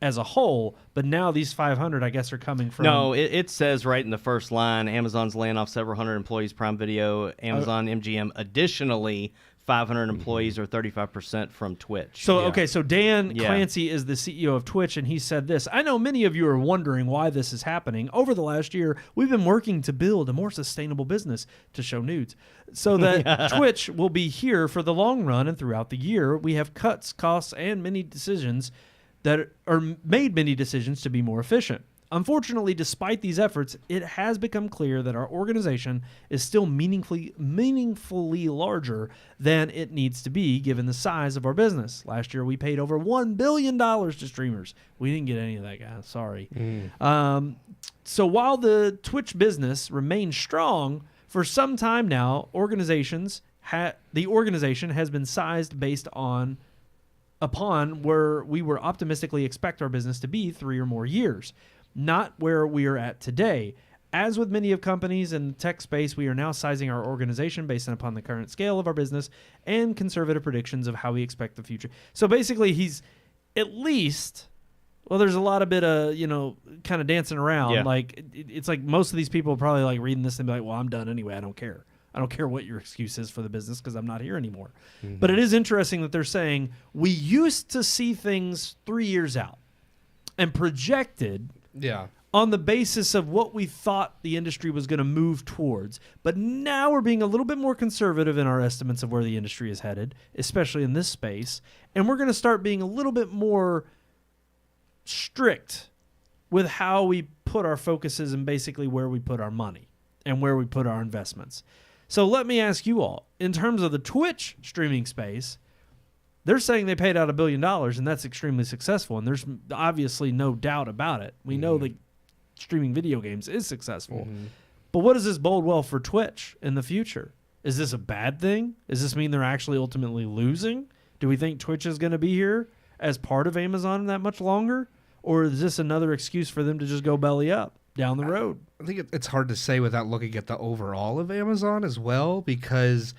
as a whole, but now these 500, I guess, are coming from... No, it says right in the first line, Amazon's laying off several hundred employees, Prime Video, Amazon, MGM. Additionally, 500 employees or 35% from Twitch. So Dan Clancy is the CEO of Twitch, and he said this: I know many of you are wondering why this is happening. Over the last year, we've been working to build a more sustainable business to show nudes so that Twitch will be here for the long run and throughout the year. We have cuts, costs, and many decisions to be more efficient. Unfortunately, despite these efforts, it has become clear that our organization is still meaningfully larger than it needs to be given the size of our business. Last year, we paid over $1 billion to streamers. We didn't get any of that, guys. Sorry. So while the Twitch business remains strong, for some time now, the organization has been sized based upon where we were optimistically expect our business to be 3 or more years, not where we are at today. As with many of companies in the tech space, we are now sizing our organization based upon the current scale of our business and conservative predictions of how we expect the future. So basically, he's at least... Well, there's a lot of bit of, kind of dancing around. Yeah. Like, it's like most of these people are probably like reading this and be like, well, I'm done anyway. I don't care. I don't care what your excuse is for the business because I'm not here anymore. But it is interesting that they're saying we used to see things 3 years out and projected on the basis of what we thought the industry was going to move towards. But now we're being a little bit more conservative in our estimates of where the industry is headed, especially in this space. And we're going to start being a little bit more strict with how we put our focuses and basically where we put our money and where we put our investments. So let me ask you all, in terms of the Twitch streaming space, they're saying they paid out $1 billion, and that's extremely successful, and there's obviously no doubt about it. We know that streaming video games is successful. But what does this bode well for Twitch in the future? Is this a bad thing? Does this mean they're actually ultimately losing? Do we think Twitch is going to be here as part of Amazon that much longer? Or is this another excuse for them to just go belly up down the road? I think it's hard to say without looking at the overall of Amazon as well, because,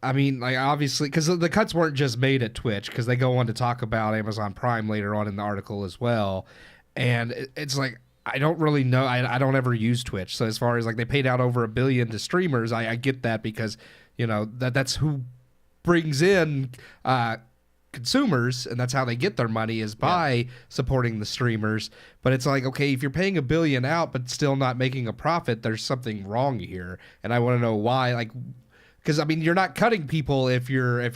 I mean, like obviously, because the cuts weren't just made at Twitch, because they go on to talk about Amazon Prime later on in the article as well. And it's like, I don't really know. I don't ever use Twitch. So as far as like they paid out over $1 billion to streamers, I get that because, that's who brings in consumers, and that's how they get their money is by supporting the streamers. But it's like, okay, if you're paying $1 billion out but still not making a profit, there's something wrong here, and I want to know why. Like, because I mean, you're not cutting people if you're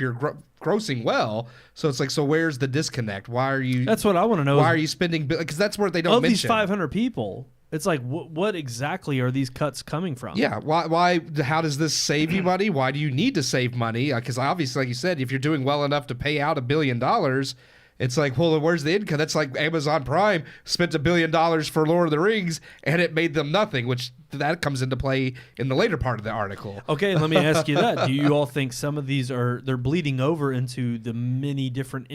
grossing well. So it's like, so where's the disconnect? Why are you? That's what I want to know. Why are you spending? Because that's where they don't of mention these 500 people. It's like, what exactly are these cuts coming from? Yeah. Why? How does this save you money? Why do you need to save money? Because obviously, like you said, if you're doing well enough to pay out $1 billion, it's like, well, where's the income? That's like Amazon Prime spent $1 billion for Lord of the Rings, and it made them nothing, which that comes into play in the later part of the article. Okay, let me ask you that. Do you all think some of these they're bleeding over into the many different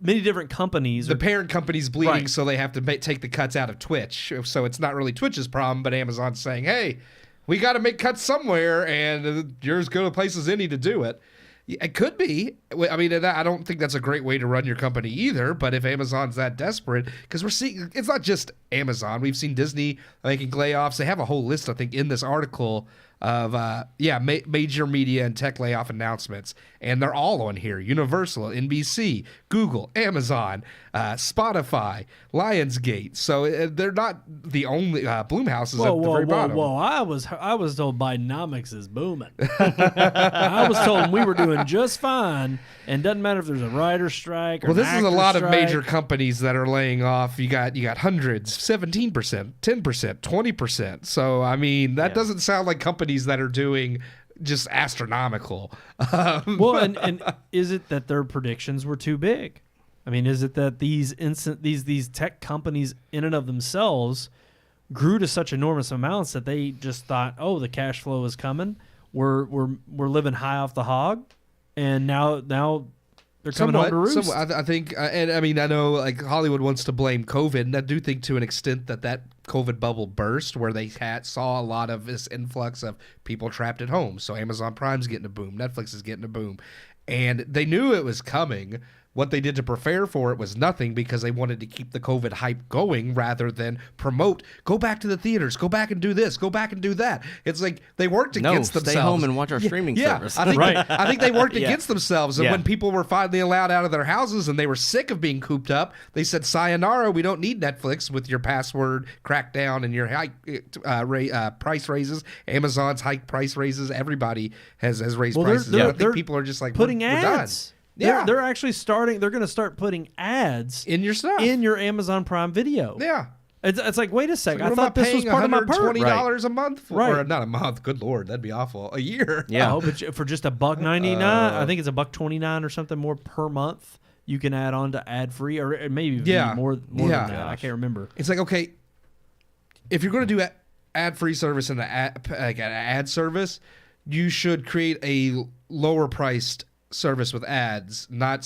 many different companies? The parent company's bleeding, Right. so they have to take the cuts out of Twitch. So it's not really Twitch's problem, but Amazon's saying, hey, we got to make cuts somewhere, and you're as good a place as any to do it. It could be. I mean, I don't think that's a great way to run your company either, but if Amazon's that desperate, because we're seeing, it's not just Amazon. We've seen Disney making layoffs. They have a whole list, I think, in this article of major media and tech layoff announcements, and they're all on here: Universal, NBC, Google, Amazon, Spotify, Lionsgate. So they're not the only. Blumhouse is at the very bottom. Whoa! I was told Bidenomics is booming. I was told we were doing just fine, and doesn't matter if there's a writer's strike or Well, this is a lot of strike. major companies that are laying off. You got hundreds, 17%, 10%, 20%. So I mean, that doesn't sound like companies that are doing just astronomical. Well, and is it that their predictions were too big? I mean, is it that these tech companies in and of themselves grew to such enormous amounts that they just thought, oh, the cash flow is coming. We're living high off the hog, and now they're coming home to roost. I think, and I mean, I know like Hollywood wants to blame COVID, and I do think to an extent that COVID bubble burst where they saw a lot of this influx of people trapped at home. So Amazon Prime's getting a boom, Netflix is getting a boom, and they knew it was coming. What they did to prepare for it was nothing, because they wanted to keep the COVID hype going rather than promote, go back to the theaters, go back and do this, go back and do that. It's like they worked against themselves. Stay home and watch our streaming service. I think they worked Yeah. against themselves. And when people were finally allowed out of their houses and they were sick of being cooped up, they said, sayonara, we don't need Netflix with your password crackdown and your high price raises. Amazon's high price raises. Everybody has raised prices. I think people are just like, putting we're ads. done. Yeah. They're actually starting. They're going to start putting ads in your stuff, in your Amazon Prime Video. Yeah. It's like, wait a second. So I thought this was part of my perk. $120 a month, Right. or not a month. Good Lord, that'd be awful. A year. Yeah. Oh, but for just $1.99, I think it's $1.29 or something more per month. You can add on to ad free, or it maybe more than that. I can't remember. It's like, okay, if you're going to do ad free service and an ad service, you should create a lower priced service with ads, not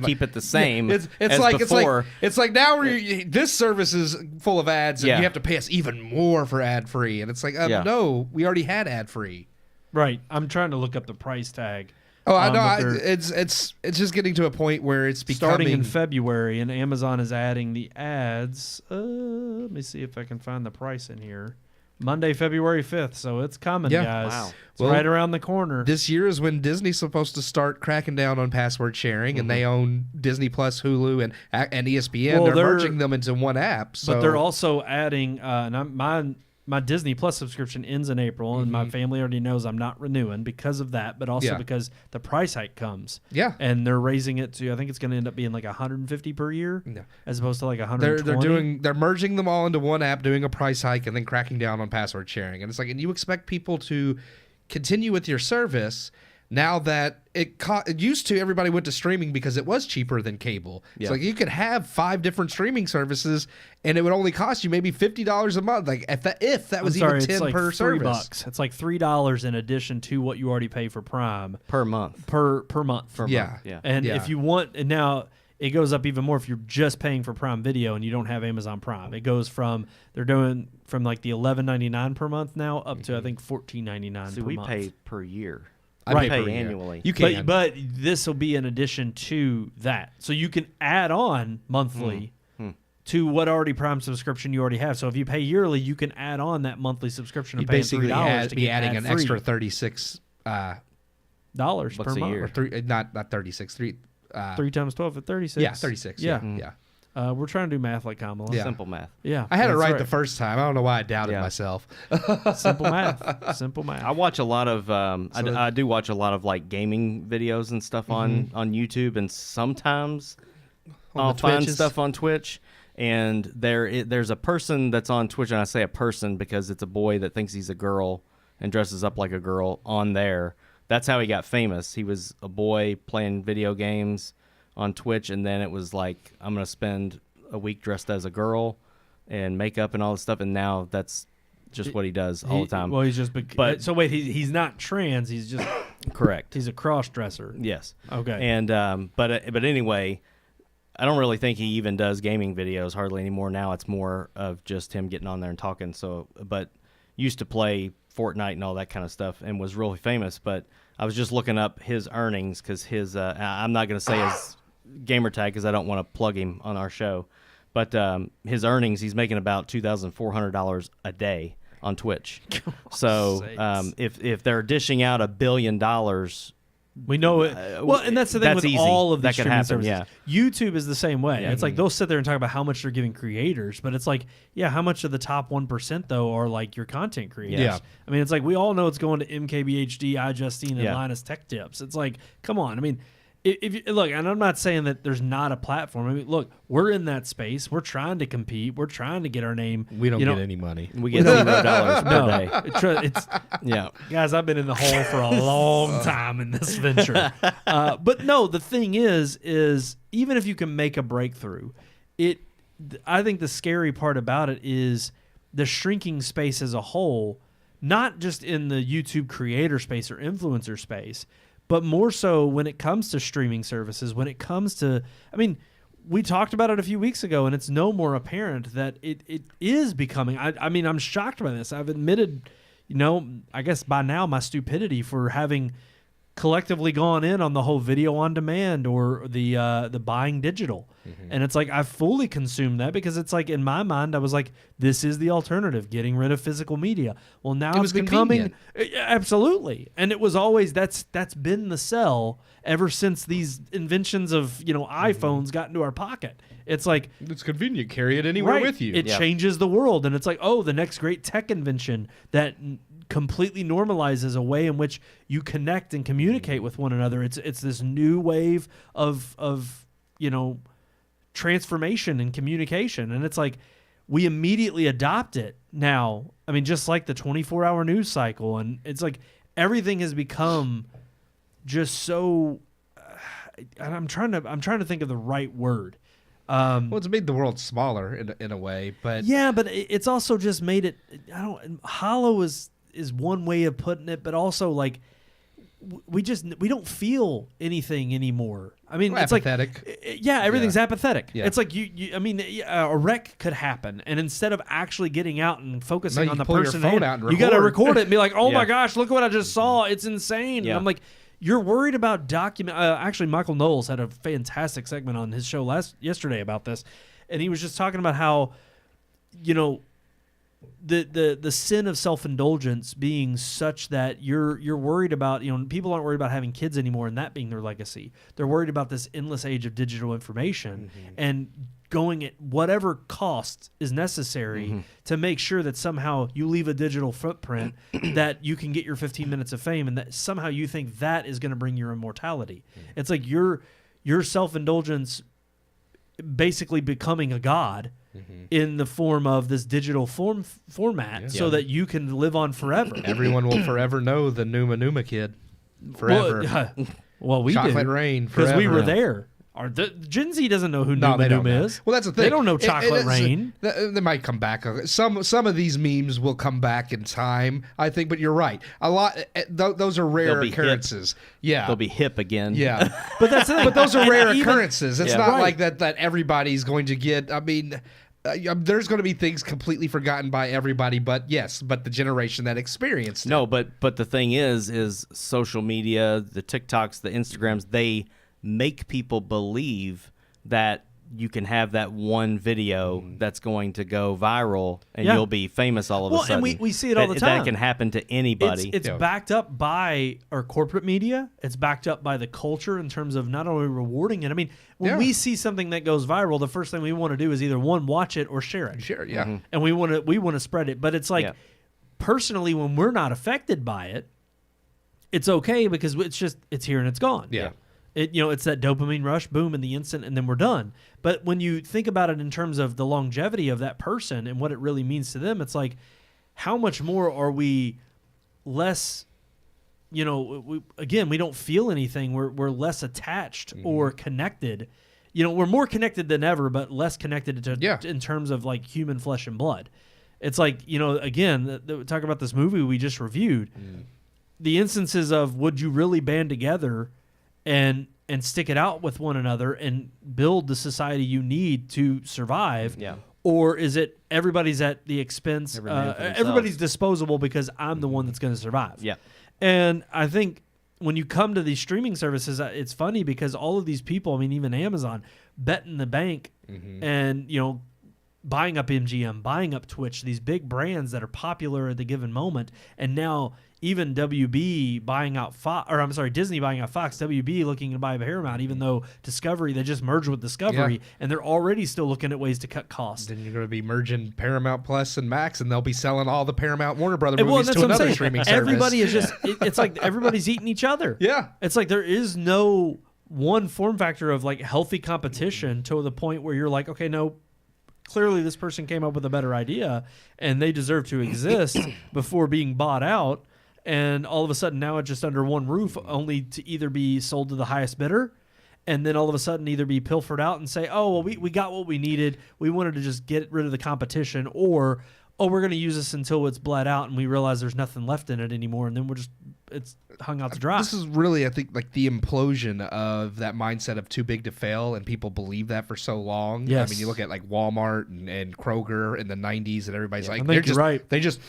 keep it the same. It's as like before. it's like now this service is full of ads, and you have to pay us even more for ad free. And it's like, no, we already had ad free. Right. I'm trying to look up the price tag. Oh, I know. It's just getting to a point where it's becoming starting in February, and Amazon is adding the ads. Let me see if I can find the price in here. Monday, February 5th, so it's coming, guys. Wow. It's right around the corner. This year is when Disney's supposed to start cracking down on password sharing, and they own Disney Plus, Hulu, and ESPN. Well, they're merging them into one app. So. But they're also adding, my Disney Plus subscription ends in April, and my family already knows I'm not renewing because of that, but also because the price hike comes. Yeah. And they're raising it to, I think it's going to end up being like $150 per year, as opposed to like $120. They're merging them all into one app, doing a price hike, and then cracking down on password sharing. And it's like, and you expect people to continue with your service, now that it used to, everybody went to streaming because it was cheaper than cable. Yeah. It's like you could have 5 different streaming services and it would only cost you maybe $50 a month. Like if that was even 10 it's like per service. $3. It's like $3 in addition to what you already pay for Prime per month. per month. Yeah. Yeah. And Yeah. if you want, and now it goes up even more if you're just paying for Prime Video and you don't have Amazon Prime. It goes from they're doing from like the $11.99 per month now up to I think $14.99 See, per we month. pay per year. I We pay pay per year. annually. You can. But this will be in addition to that, so you can add on monthly to what already Prime subscription you already have. So if you pay yearly, you can add on that monthly subscription. You Of paying basically $3 to be get adding an ad-free. extra 36 dollars Bucks per a month. year. or 3 not 36 3 3 times 12 at 36. yeah 36 yeah. We're trying to do math like Kamala. Yeah. Simple math. Yeah. I had it that's right the first time. I don't know why I doubted Yeah. myself. Simple math. Simple math. I watch a lot of I do watch a lot of like gaming videos and stuff on YouTube, and sometimes On I'll the find Twitches? stuff on Twitch, and there's a person that's on Twitch, and I say a person because it's a boy that thinks he's a girl and dresses up like a girl on there. That's how he got famous. He was a boy playing video games on Twitch, and then it was like, I'm gonna spend a week dressed as a girl and makeup and all this stuff, and now that's just what he does all the time. Well, he's just. But- So wait, he's not trans. He's just. Correct. He's a cross dresser. Yes. Okay. And but anyway, I don't really think he even does gaming videos hardly anymore. Now it's more of just him getting on there and talking. So, but used to play Fortnite and all that kind of stuff and was really famous. But I was just looking up his earnings because his I'm not going to say his gamer tag because I don't want to plug him on our show. But his earnings, he's making about $2,400 a day on Twitch. So if they're dishing out $1 billion, we know it. Well, and that's the thing that's with easy. all of That these could streaming happen, services. YouTube is the same way. Yeah. It's like they'll sit there and talk about how much they're giving creators, but it's like, yeah, how much of the top 1% though are like your content creators? Yeah. I mean, it's like we all know it's going to MKBHD, iJustine, and Yeah. Linus Tech Tips. It's like, come on. I mean, if you, look, and I'm not saying that there's not a platform. I mean, look, we're in that space. We're trying to compete. We're trying to get our name. We don't you get know, any money. we get $0 per day. It's Yeah. guys, I've been in the hole for a long time in this venture. But no, the thing is even if you can make a breakthrough, I think the scary part about it is the shrinking space as a whole, not just in the YouTube creator space or influencer space, but more so when it comes to streaming services, when it comes to, I mean, we talked about it a few weeks ago, and it's no more apparent that it is becoming, I mean, I'm shocked by this. I've admitted, I guess by now my stupidity for having collectively gone in on the whole video on demand or the buying digital. And it's like I fully consumed that because it's like in my mind I was like, this is the alternative, getting rid of physical media. Well, now it's becoming absolutely. And it was always that's been the sell ever since these inventions of, iPhones got into our pocket. It's like It's convenient. Carry it anywhere with you. It changes the world, and it's like, the next great tech invention that completely normalizes a way in which you connect and communicate with one another. It's this new wave of transformation and communication, and it's like we immediately adopt it now. I mean, just like the 24-hour news cycle, and it's like everything has become just so. And I'm trying to think of the right word. Well, it's made the world smaller in a way, but Yeah, but it's also just made it. Hollow is one way of putting it, but also like we don't feel anything anymore. I mean, it's apathetic. like everything's apathetic. Yeah. It's like I mean, a wreck could happen, and instead of actually getting out and focusing No, on you the pull your person, phone out and you got to record. record it and be like, "Oh Yeah. my gosh, look what I just saw! It's insane!" Yeah. And I'm like, you're worried about actually, Michael Knowles had a fantastic segment on his show yesterday about this, and he was just talking about how, the sin of self-indulgence being such that you're worried about, people aren't worried about having kids anymore and that being their legacy. They're worried about this endless age of digital information and going at whatever cost is necessary to make sure that somehow you leave a digital footprint that you can get your 15 minutes of fame, and that somehow you think that is going to bring your immortality. It's like your self-indulgence basically becoming a god in the form of this digital format so that you can live on forever. everyone will forever know the Numa Numa kid. forever. Well, we Chocolate do. Rain because we forever. were there. Gen Z doesn't know who No, Numa they don't Numa know. is. Well, that's the thing. They don't know Chocolate Rain. They might come back. Some of these memes will come back in time, I think. But you're right. A lot. Those are rare They'll be occurrences. hip. Yeah, They'll be hip again. Yeah, But that's the thing. but those are And rare even- occurrences. It's Yeah. not Right. like that everybody's going to get. I mean. There's going to be things completely forgotten by everybody, but the generation that experienced it. No, but the thing is social media, the TikToks, the Instagrams, they make people believe that you can have that one video that's going to go viral and Yeah. you'll be famous all of a sudden. and we see it all the time. That can happen to anybody. It's backed up by our corporate media. It's backed up by the culture in terms of not only rewarding it. I mean, when we see something that goes viral, the first thing we want to do is either one, watch it or share it. Sure, yeah. And we want to spread it. But it's like personally, when we're not affected by it, it's okay because it's here and it's gone. Yeah. It's that dopamine rush, boom, in the instant, and then we're done. But when you think about it in terms of the longevity of that person and what it really means to them, it's like, how much more are we less? We don't feel anything. We're less attached or connected. We're more connected than ever, but less connected in terms of like human flesh and blood. It's like, again, talk about this movie we just reviewed. The instances of would you really band together and stick it out with one another and build the society you need to survive? Yeah. Or is it everybody's at the expense? Everybody for themselves. Everybody's disposable because I'm the one that's going to survive. Yeah. And I think when you come to these streaming services, it's funny because all of these people, I mean, even Amazon, betting the bank and, buying up MGM, buying up Twitch, these big brands that are popular at the given moment. And now even Disney buying out Fox, WB looking to buy Paramount, even though Discovery, they just merged with Discovery, and they're already still looking at ways to cut costs. Then you're going to be merging Paramount Plus and Max, and they'll be selling all the Paramount Warner Brother Well, movies that's to what I'm another saying. streaming service. Everybody is just, it's like everybody's eating each other. Yeah. It's like there is no one form factor of like healthy competition to the point where you're like, okay, no, clearly this person came up with a better idea and they deserve to exist before being bought out. And all of a sudden now it's just under one roof, only to either be sold to the highest bidder and then all of a sudden either be pilfered out and say, oh, well, we got what we needed. We wanted to just get rid of the competition, or, oh, we're going to use this until it's bled out and we realize there's nothing left in it anymore. And then it's hung out to dry. This is really, I think, like the implosion of that mindset of too big to fail, and people believe that for so long. Yes. I mean, you look at like Walmart and Kroger in the 90s, and everybody's like, I think you're right.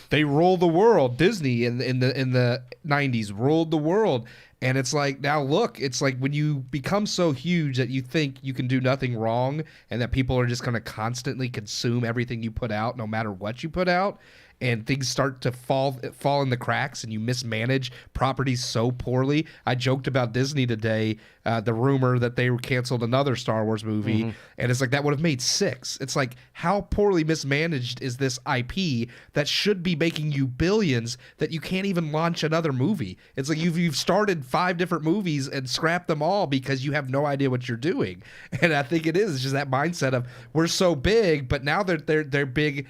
They ruled the world. Disney in the 90s ruled the world. And it's like, now look, it's like when you become so huge that you think you can do nothing wrong and that people are just going to constantly consume everything you put out, no matter what you put out, and things start to fall in the cracks and you mismanage properties so poorly. I joked about Disney today, the rumor that they canceled another Star Wars movie, and it's like that would have made 6. It's like, how poorly mismanaged is this IP that should be making you billions that you can't even launch another movie? It's like you've started 5 different movies and scrapped them all because you have no idea what you're doing. And I think it is just that mindset of we're so big, but now they're big.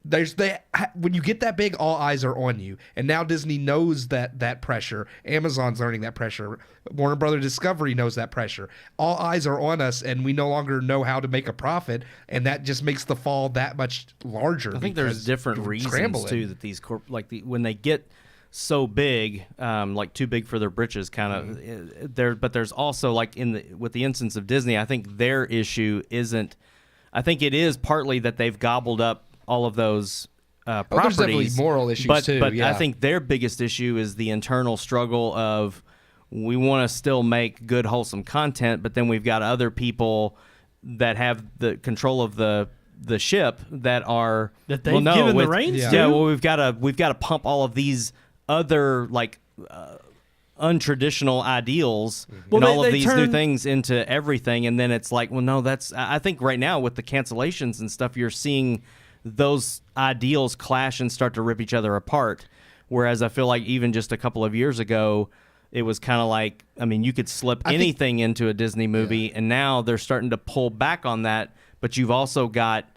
When you get that big, all eyes are on you, and now Disney knows that pressure. Amazon's learning that pressure. Warner Brother Discovery knows that pressure. All eyes are on us, and we no longer know how to make a profit, and that just makes the fall that much larger. I think there's different reasons too that these when they get so big, like too big for their britches, kind of there. But there's also like with the instance of Disney, I think their issue isn't. I think it is partly that they've gobbled up all of those properties. There's definitely moral issues too. But yeah. I think their biggest issue is the internal struggle of we want to still make good, wholesome content, but then we've got other people that have the control of the ship that are that they've given the reins to. Yeah, well, we've got to pump all of these other like untraditional ideals and all of these new things into everything, and then it's like, well, no, that's. I think right now with the cancellations and stuff, you're seeing those ideals clash and start to rip each other apart. Whereas I feel like even just a couple of years ago, it was kind of like, I mean, you could slip anything into a Disney movie, and now they're starting to pull back on that. But you've also got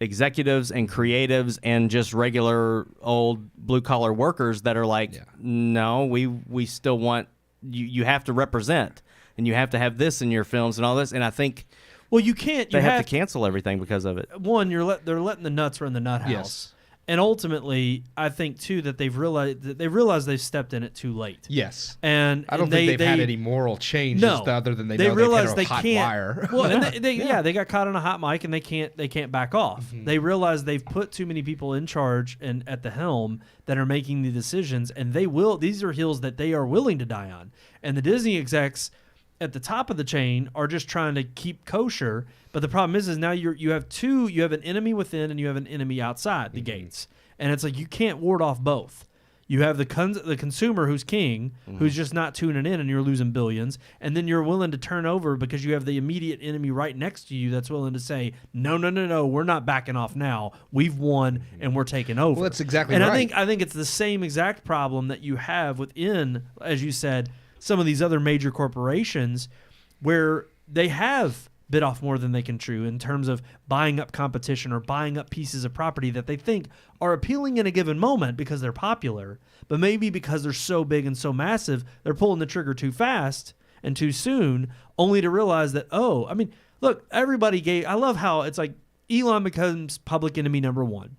executives and creatives and just regular old blue collar workers that are like, no, we still want you have to represent, and you have to have this in your films and all this. And I think you can't. They have to cancel everything because of it. One, they're letting the nuts run the nut house. Yes. And ultimately, I think too that they've realized they've stepped in it too late. Yes, and I don't think they've had any moral changes other than they realize they hot can't. wire. Well, and they got caught on a hot mic and they can't back off. Mm-hmm. They realize they've put too many people in charge and at the helm that are making the decisions, and these are hills that they are willing to die on. And the Disney execs at the top of the chain are just trying to keep kosher. But the problem is now you have an enemy within and you have an enemy outside the gates. And it's like you can't ward off both. You have the consumer who's king, who's just not tuning in, and you're losing billions. And then you're willing to turn over because you have the immediate enemy right next to you that's willing to say, no, we're not backing off now. We've won and we're taking over. Well, that's exactly right. right. And I think it's the same exact problem that you have within, as you said, some of these other major corporations where they have bit off more than they can chew in terms of buying up competition or buying up pieces of property that they think are appealing in a given moment because they're popular, but maybe because they're so big and so massive, they're pulling the trigger too fast and too soon, only to realize that, look, I love how it's like Elon becomes public enemy number one.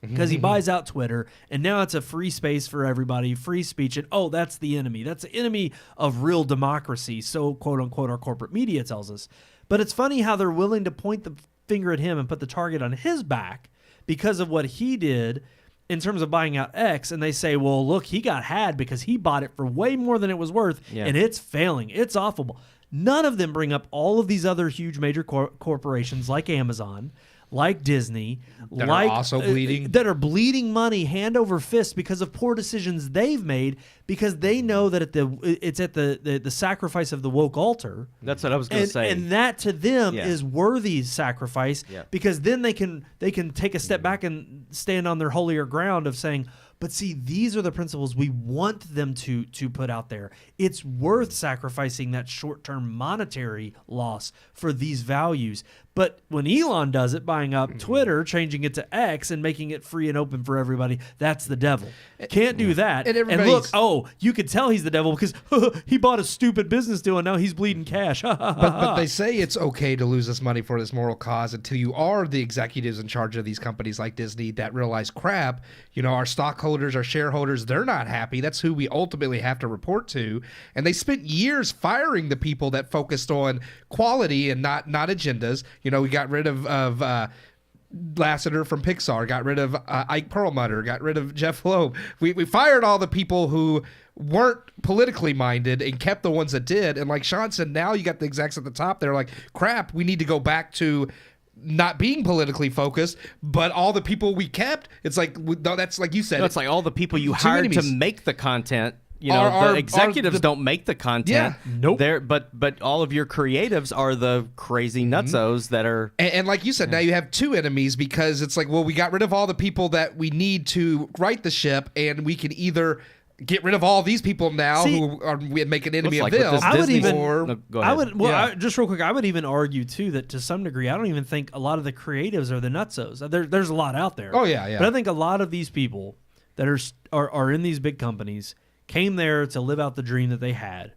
Because he buys out Twitter, and now it's a free space for everybody, free speech, and that's the enemy. That's the enemy of real democracy, so quote-unquote our corporate media tells us. But it's funny how they're willing to point the finger at him and put the target on his back because of what he did in terms of buying out X, and they say, well, look, he got had because he bought it for way more than it was worth, and it's failing. It's awful. None of them bring up all of these other huge major corporations like Amazon, like Disney, that are also bleeding. That are bleeding money hand over fist because of poor decisions they've made, because they know that it's at the sacrifice of the woke altar. That's what I was going to say. And that to them is worthy sacrifice, because then they can take a step back and stand on their holier ground of saying, but see, these are the principles we want them to put out there. It's worth sacrificing that short-term monetary loss for these values. But when Elon does it, buying up Twitter, changing it to X, and making it free and open for everybody, that's the devil. Can't do that. And look, you could tell he's the devil because he bought a stupid business deal and now he's bleeding cash. But they say it's okay to lose this money for this moral cause until you are the executives in charge of these companies like Disney that realize, crap, our stockholders, our shareholders, they're not happy. That's who we ultimately have to report to. And they spent years firing the people that focused on quality and not agendas. We got rid of Lasseter from Pixar, got rid of Ike Perlmutter, got rid of Jeff Loeb. We fired all the people who weren't politically minded and kept the ones that did. And like Sean said, now you got the execs at the top. They're like, crap, we need to go back to not being politically focused, but all the people we kept, it's like, that's like you said. It's like all the people you hired to make the content. The executives don't make the content. Yeah. Nope. But all of your creatives are the crazy nutsos that are. And like you said, now you have two enemies because it's like, well, we got rid of all the people that we need to right the ship, and we can either get rid of all these people now who are make an enemy of them. I would even. Go ahead. Just real quick, I would even argue too that to some degree, I don't even think a lot of the creatives are the nutsos. There's a lot out there. Oh yeah. But I think a lot of these people that are in these big companies came there to live out the dream that they had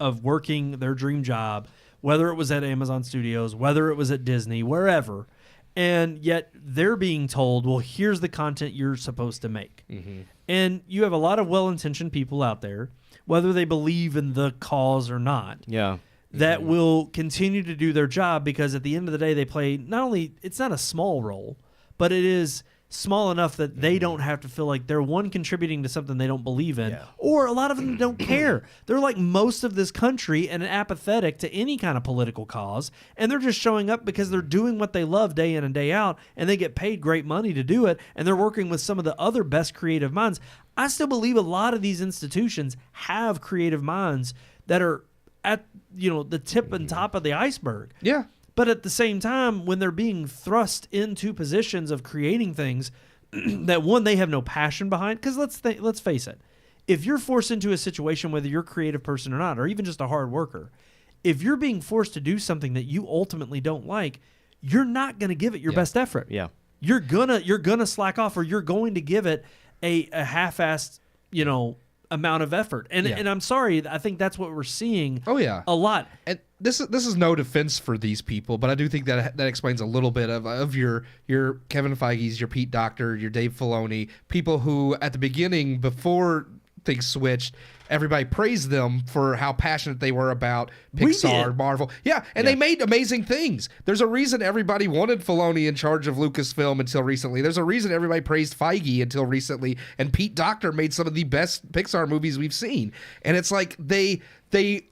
of working their dream job, whether it was at Amazon Studios, whether it was at Disney, wherever. And yet they're being told, well, here's the content you're supposed to make. And you have a lot of well-intentioned people out there, whether they believe in the cause or not, that will continue to do their job because at the end of the day, they play it's not a small role, but it is small enough that they don't have to feel like they're contributing to something they don't believe in, or a lot of them don't care. They're like most of this country and apathetic to any kind of political cause, and they're just showing up because they're doing what they love day in and day out, and they get paid great money to do it, and they're working with some of the other best creative minds. I still believe a lot of these institutions have creative minds that are at the tip and top of the iceberg. Yeah. But at the same time, when they're being thrust into positions of creating things that, one, they have no passion behind, because let's face it, if you're forced into a situation, whether you're a creative person or not, or even just a hard worker, if you're being forced to do something that you ultimately don't like, you're not going to give it your best effort. Yeah. You're gonna slack off, or you're going to give it a half-assed, amount of effort. And Yeah. and I'm sorry, I think that's what we're seeing. Oh, yeah. A lot. And this is no defense for these people, but I do think that explains a little bit of your Kevin Feige's, your Pete Docter, your Dave Filoni, people who at the beginning, before things switched, everybody praised them for how passionate they were about Pixar, Marvel. Yeah, and they made amazing things. There's a reason everybody wanted Filoni in charge of Lucasfilm until recently. There's a reason everybody praised Feige until recently, and Pete Docter made some of the best Pixar movies we've seen. And it's like they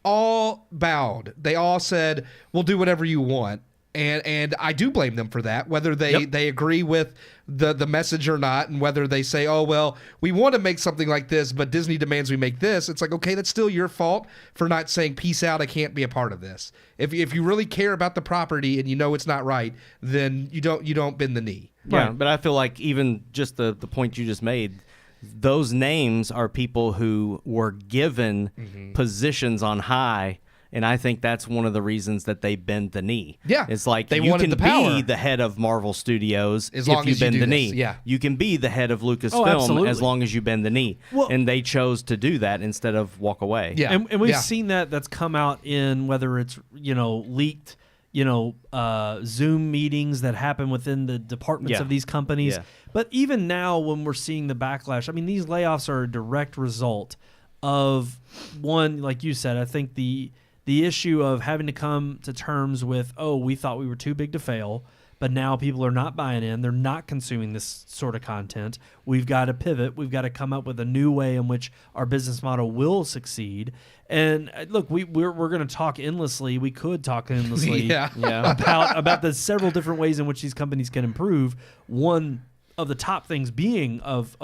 all bowed. They all said, "We'll do whatever you want." And I do blame them for that, whether they agree with the message or not, and whether they say, oh, well, we want to make something like this, but Disney demands we make this. It's like, okay, that's still your fault for not saying, peace out, I can't be a part of this. If you really care about the property and you know it's not right, then you don't bend the knee. Yeah, but I feel like even just the point you just made, those names are people who were given positions on high. And I think that's one of the reasons that they bend the knee. Yeah. It's like they you wanted can the power. be the head of Marvel Studios as long if you as bend you do the knee. this. Yeah. You can be the head of Lucasfilm absolutely. as long as you bend the knee. Well, and they chose to do that instead of walk away. Yeah. And we've seen that's come out in whether it's, leaked, Zoom meetings that happen within the departments of these companies. Yeah. But even now when we're seeing the backlash, I mean, these layoffs are a direct result of one, like you said, I think the issue of having to come to terms with, we thought we were too big to fail, but now people are not buying in. They're not consuming this sort of content. We've got to pivot. We've got to come up with a new way in which our business model will succeed. And look, we're going to talk endlessly. We could talk endlessly about the several different ways in which these companies can improve. One of the top things being of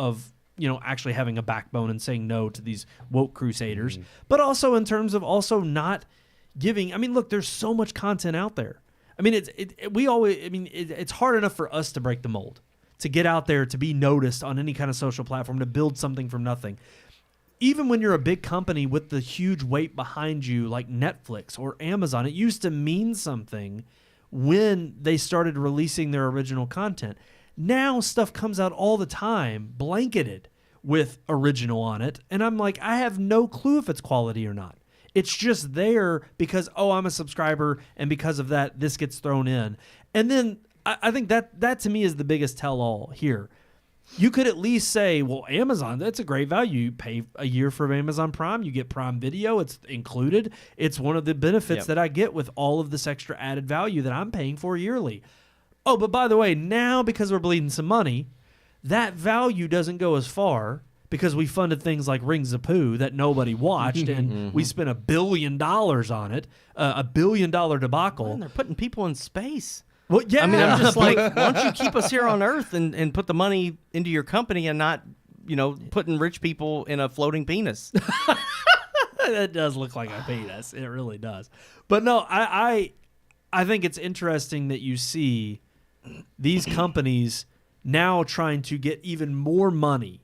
actually having a backbone and saying no to these woke crusaders, but also in terms of also not giving. I mean, look, there's so much content out there. I mean, it's hard enough for us to break the mold, to get out there, to be noticed on any kind of social platform, to build something from nothing. Even when you're a big company with the huge weight behind you, like Netflix or Amazon, it used to mean something when they started releasing their original content. Now stuff comes out all the time, blanketed with original on it, and I'm like, I have no clue if it's quality or not. It's just there because, I'm a subscriber, and because of that, this gets thrown in. And then I think that to me is the biggest tell-all here. You could at least say, well, Amazon, that's a great value. You pay a year for Amazon Prime, you get Prime Video, it's included. It's one of the benefits that I get with all of this extra added value that I'm paying for yearly. Oh, but by the way, now because we're bleeding some money, that value doesn't go as far because we funded things like Rings of Pooh that nobody watched, and we spent $1 billion on it, $1 billion debacle. Man, they're putting people in space. Well, yeah. I mean, I'm just like, why don't you keep us here on Earth and put the money into your company and not, putting rich people in a floating penis? That does look like a penis. It really does. But no, I think it's interesting that you see these companies now trying to get even more money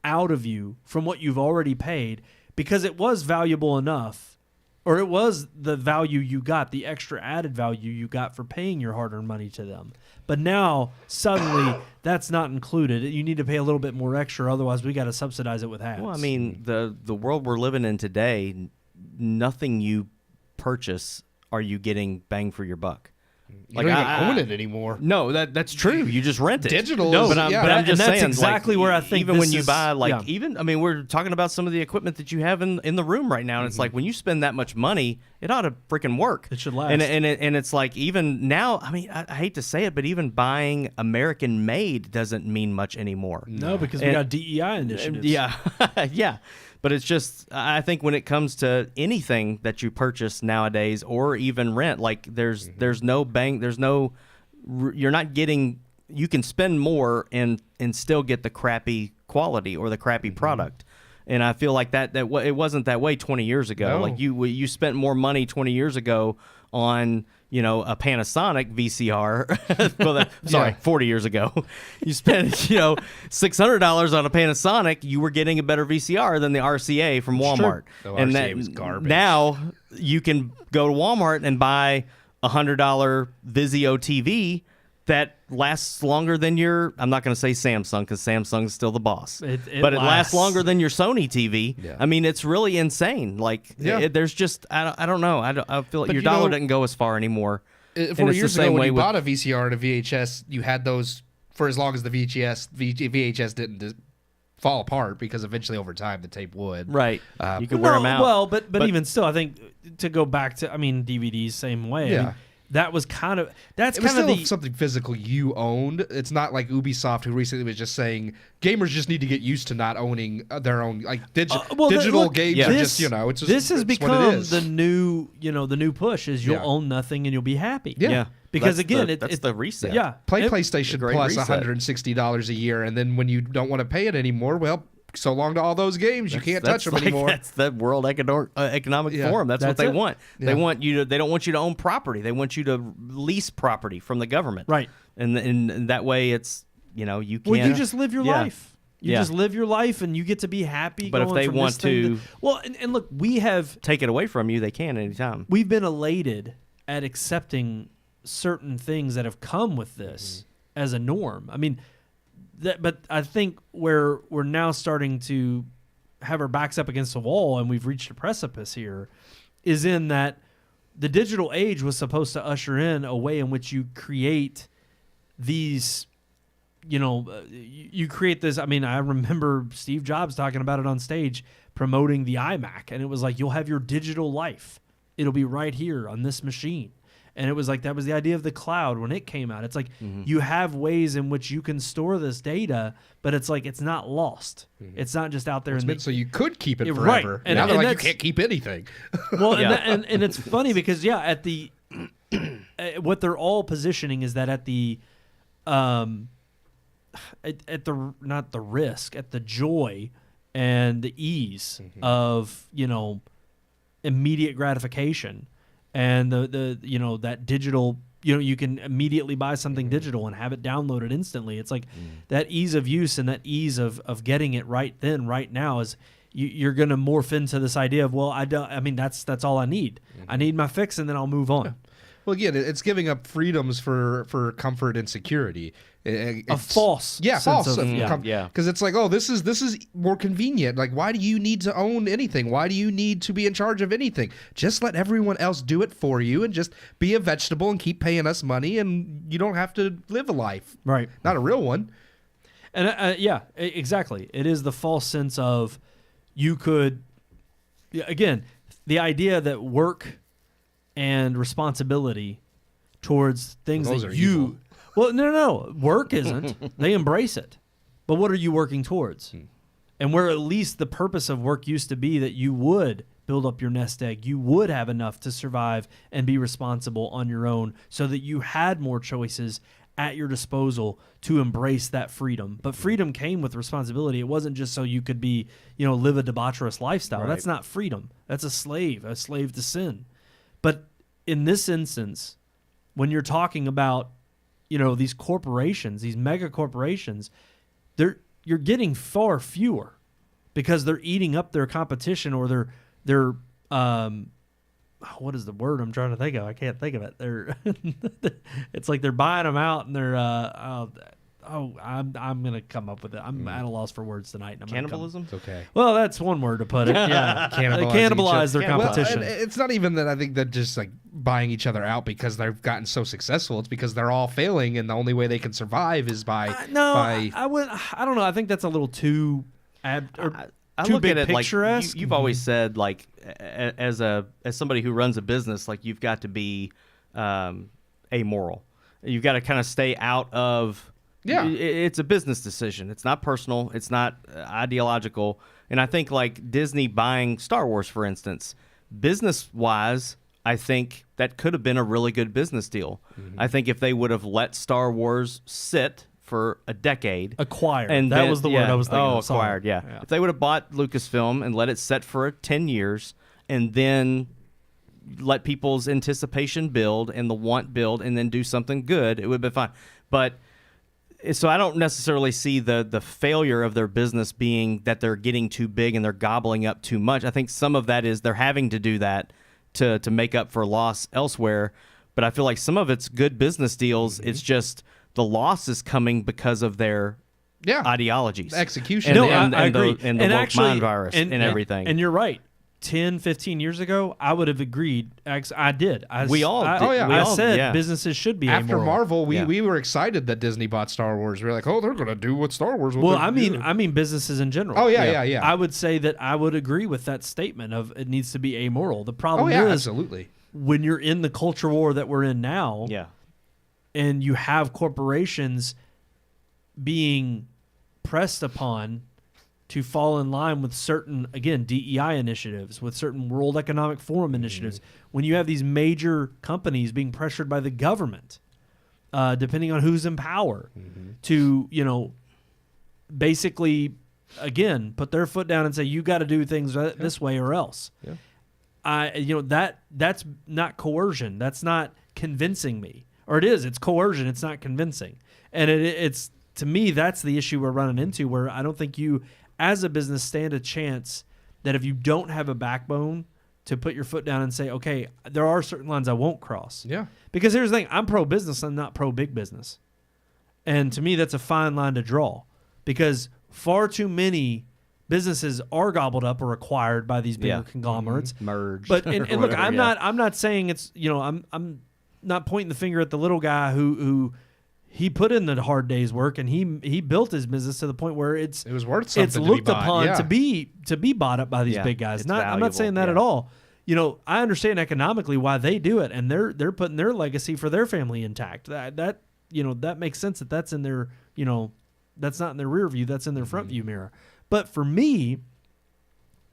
out of you from what you've already paid because it was valuable enough, or it was the value you got, the extra added value you got for paying your hard-earned money to them. But now, suddenly, that's not included. You need to pay a little bit more extra, otherwise we got to subsidize it with ads. Well, I mean, the world we're living in today, nothing you purchase are you getting bang for your buck. You don't even own it anymore. No, that's true. You just rent it. Digital No, is, but I'm just and that's saying, exactly where I think even this when you is- buy, yeah. we're talking about some of the equipment that you have in the room right now, and it's like when you spend that much money, it ought to freaking work. It should last. And it's like even now, I mean, I hate to say it, but even buying American made doesn't mean much anymore. No, because we got DEI initiatives. Yeah, yeah. But it's just, I think when it comes to anything that you purchase nowadays or even rent, like there's no bank, you're not getting, you can spend more and still get the crappy quality or the crappy product. And I feel like that it wasn't that way 20 years ago. No. Like you spent more money 20 years ago on, a Panasonic VCR. Well, 40 years ago. You spent, $600 on a Panasonic, you were getting a better VCR than the RCA from Walmart. The And RCA was garbage. Now you can go to Walmart and buy $100 Vizio TV that lasts longer than your, I'm not going to say Samsung because Samsung's still the boss, It but it lasts lasts. longer than your Sony TV. Yeah. I mean, it's really insane. Like, there's just, I don't know. I feel like But your you know- dollar doesn't go as far anymore. 4 And it's the years ago, same when way you with- bought a VCR and a VHS, you had those for as long as the VHS didn't fall apart, because eventually over time the tape would. Right. You could wear them out. Well, but even still, I think to go back to, I mean, DVDs same way. I Yeah. mean, that was kind of It was kind of still something physical you owned. It's not like Ubisoft, who recently was just saying gamers just need to get used to not owning their own digital look, games. yeah. Are this, just it's just, this has it's what become it is. the new the new push is you'll Yeah. own nothing and you'll be happy. Yeah. Because That's again, that's the reset. Yeah, Play It- PlayStation great Plus reset. $160 a year, and then when you don't want to pay it anymore, well, so long to all those games. You can't touch them like, anymore. That's the World Economic Yeah. Forum. That's what That's they it. want. Yeah. They want you to. They don't want you to own property. They want you to lease property from the government. Right. And that way, it's you can't. Well, you just live your Yeah. life. You Yeah. just live your life, and you get to be happy. But if going they from want this thing to- well, and look, we have take it away from you. They can anytime. we've been elated at accepting certain things that have come with this as a norm. I mean, but I think where we're now starting to have our backs up against the wall and we've reached a precipice here is in that the digital age was supposed to usher in a way in which you create these you create this. I mean, I remember Steve Jobs talking about it on stage promoting the iMac, and it was like, you'll have your digital life. It'll be right here on this machine. And it was like, that was the idea of the cloud when it came out. It's like you have ways in which you can store this data, but it's like it's not lost. It's not just out there. It's in meant so you could keep it Yeah, right. forever. And- Now they're and like, you that's- can't keep anything. Well, Yeah. and it's funny because at the what they're all positioning is that at the at the not the risk, at the joy and the ease of immediate gratification and the that digital, you can immediately buy something digital and have it downloaded instantly. It's like that ease of use and that ease of getting it right then, right now is you're going to morph into this idea of, well, that's all I need. I need my fix and then I'll move on. Well, again, it's giving up freedoms for comfort and security. It's false sense false. of- yeah. Because it's like, oh, this is more convenient. Like, why do you need to own anything? Why do you need to be in charge of anything? Just let everyone else do it for you, and just be a vegetable and keep paying us money, and you don't have to live a life. Right. Not a real one. And exactly. It is the false sense of you could, again, the idea that work and responsibility towards things Those that are you, evil. well, no, work isn't. They embrace it. But what are you working towards? And where at least the purpose of work used to be that you would build up your nest egg, you would have enough to survive and be responsible on your own so that you had more choices at your disposal to embrace that freedom. But freedom came with responsibility. It wasn't just so you could be, live a debaucherous lifestyle. Right. That's not freedom. That's a slave to sin. But in this instance, when you're talking about, these corporations, these mega corporations, you're getting far fewer because they're eating up their competition, or they're what is the word I'm trying to think of? I can't think of it. They're it's like they're buying them out, and they're I'm gonna come up with it. I'm at a loss for words tonight. And I'm gonna Cannibalism. It's okay. Well, that's one word to put it. Yeah, Cannibalize they cannibalize each their other. competition. Well, and it's not even that I think they're just like buying each other out because they've gotten so successful. It's because they're all failing, and the only way they can survive is by I don't know. I think that's a little too I too look big at it like picturesque. you've always said, like as somebody who runs a business, like you've got to be amoral. You've got to kind of stay out of. Yeah. It's a business decision. It's not personal. It's not ideological. And I think like Disney buying Star Wars, for instance, business-wise, I think that could have been a really good business deal. I think if they would have let Star Wars sit for a decade. Acquired. And That then- was the word I was thinking Oh, of. Sorry. acquired, yeah. If they would have bought Lucasfilm and let it set for 10 years and then let people's anticipation build and the want build and then do something good, it would have been fine. But so I don't necessarily see the failure of their business being that they're getting too big and they're gobbling up too much. I think some of that is they're having to do that to make up for loss elsewhere. But I feel like some of it's good business deals. It's just the loss is coming because of their ideologies, execution. I agree. And the woke mind virus and everything. And you're right. 10, 15 years ago, I would have agreed. I did. We all did. I said businesses should be After amoral. Marvel, we were excited that Disney bought Star Wars. We were like, oh, they're going to do what Star Wars will Well, do. I mean businesses in general. Oh, yeah. I would say that I would agree with that statement of it needs to be amoral. The problem is absolutely. when you're in the culture war that we're in now, and you have corporations being pressed upon to fall in line with certain, again, DEI initiatives, with certain World Economic Forum initiatives, when you have these major companies being pressured by the government, depending on who's in power, to, basically, again, put their foot down and say, you got to do things this way or else. That's not coercion. That's not convincing me. Or it is. It's coercion. It's not convincing. And it's to me, that's the issue we're running into, where I don't think you, as a business, stand a chance that if you don't have a backbone to put your foot down and say, okay, there are certain lines I won't cross. Yeah. Because here's the thing. I'm pro-business. I'm not pro-big business. And to me, that's a fine line to draw, because far too many businesses are gobbled up or acquired by these bigger conglomerates. Merged. But and look, I'm not saying it's, I'm not pointing the finger at the little guy who he put in the hard day's work, and he built his business to the point where it was worth something. It's looked upon to be bought up by these big guys. I'm not saying that at all. I understand economically why they do it, and they're putting their legacy for their family intact. That makes sense that that's in their that's not in their rear view, that's in their front view mirror. But for me,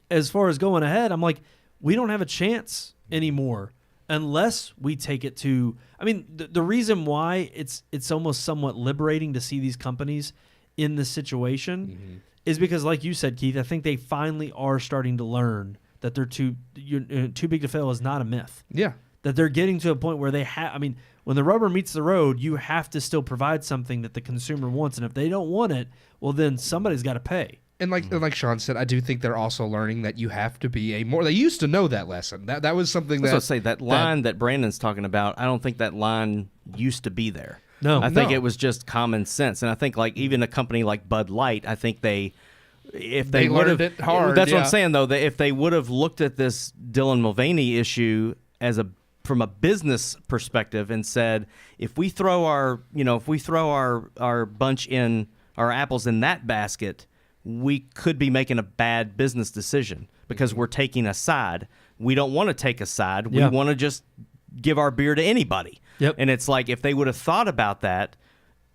as far as going ahead, I'm like, we don't have a chance anymore unless we take it to, the reason why it's almost somewhat liberating to see these companies in this situation is because, like you said, Keith, I think they finally are starting to learn that they're too big to fail is not a myth. Yeah. That they're getting to a point where they have, when the rubber meets the road, you have to still provide something that the consumer wants. And if they don't want it, well, then somebody's got to pay. And like Sean said, I do think they're also learning that you have to be they used to know that lesson. That was something that... I was going to say, that line that Brandon's talking about, I don't think that line used to be there. No. I think it was just common sense. And I think even a company like Bud Light, I think they learned it hard. That's what I'm saying, though. That if they would have looked at this Dylan Mulvaney issue from a business perspective and said, if we throw our bunch in, our apples in that basket, we could be making a bad business decision because we're taking a side. We don't want to take a side. We want to just give our beer to anybody. Yep. And it's like, if they would have thought about that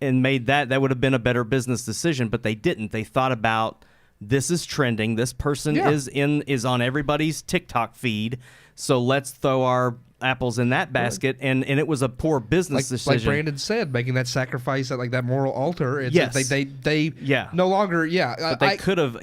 and made that would have been a better business decision, but they didn't. They thought about, this is trending. This person is on everybody's TikTok feed. So let's throw our apples in that basket, and it was a poor business decision. Like Brandon said, making that sacrifice at that moral altar. They no longer. But they could have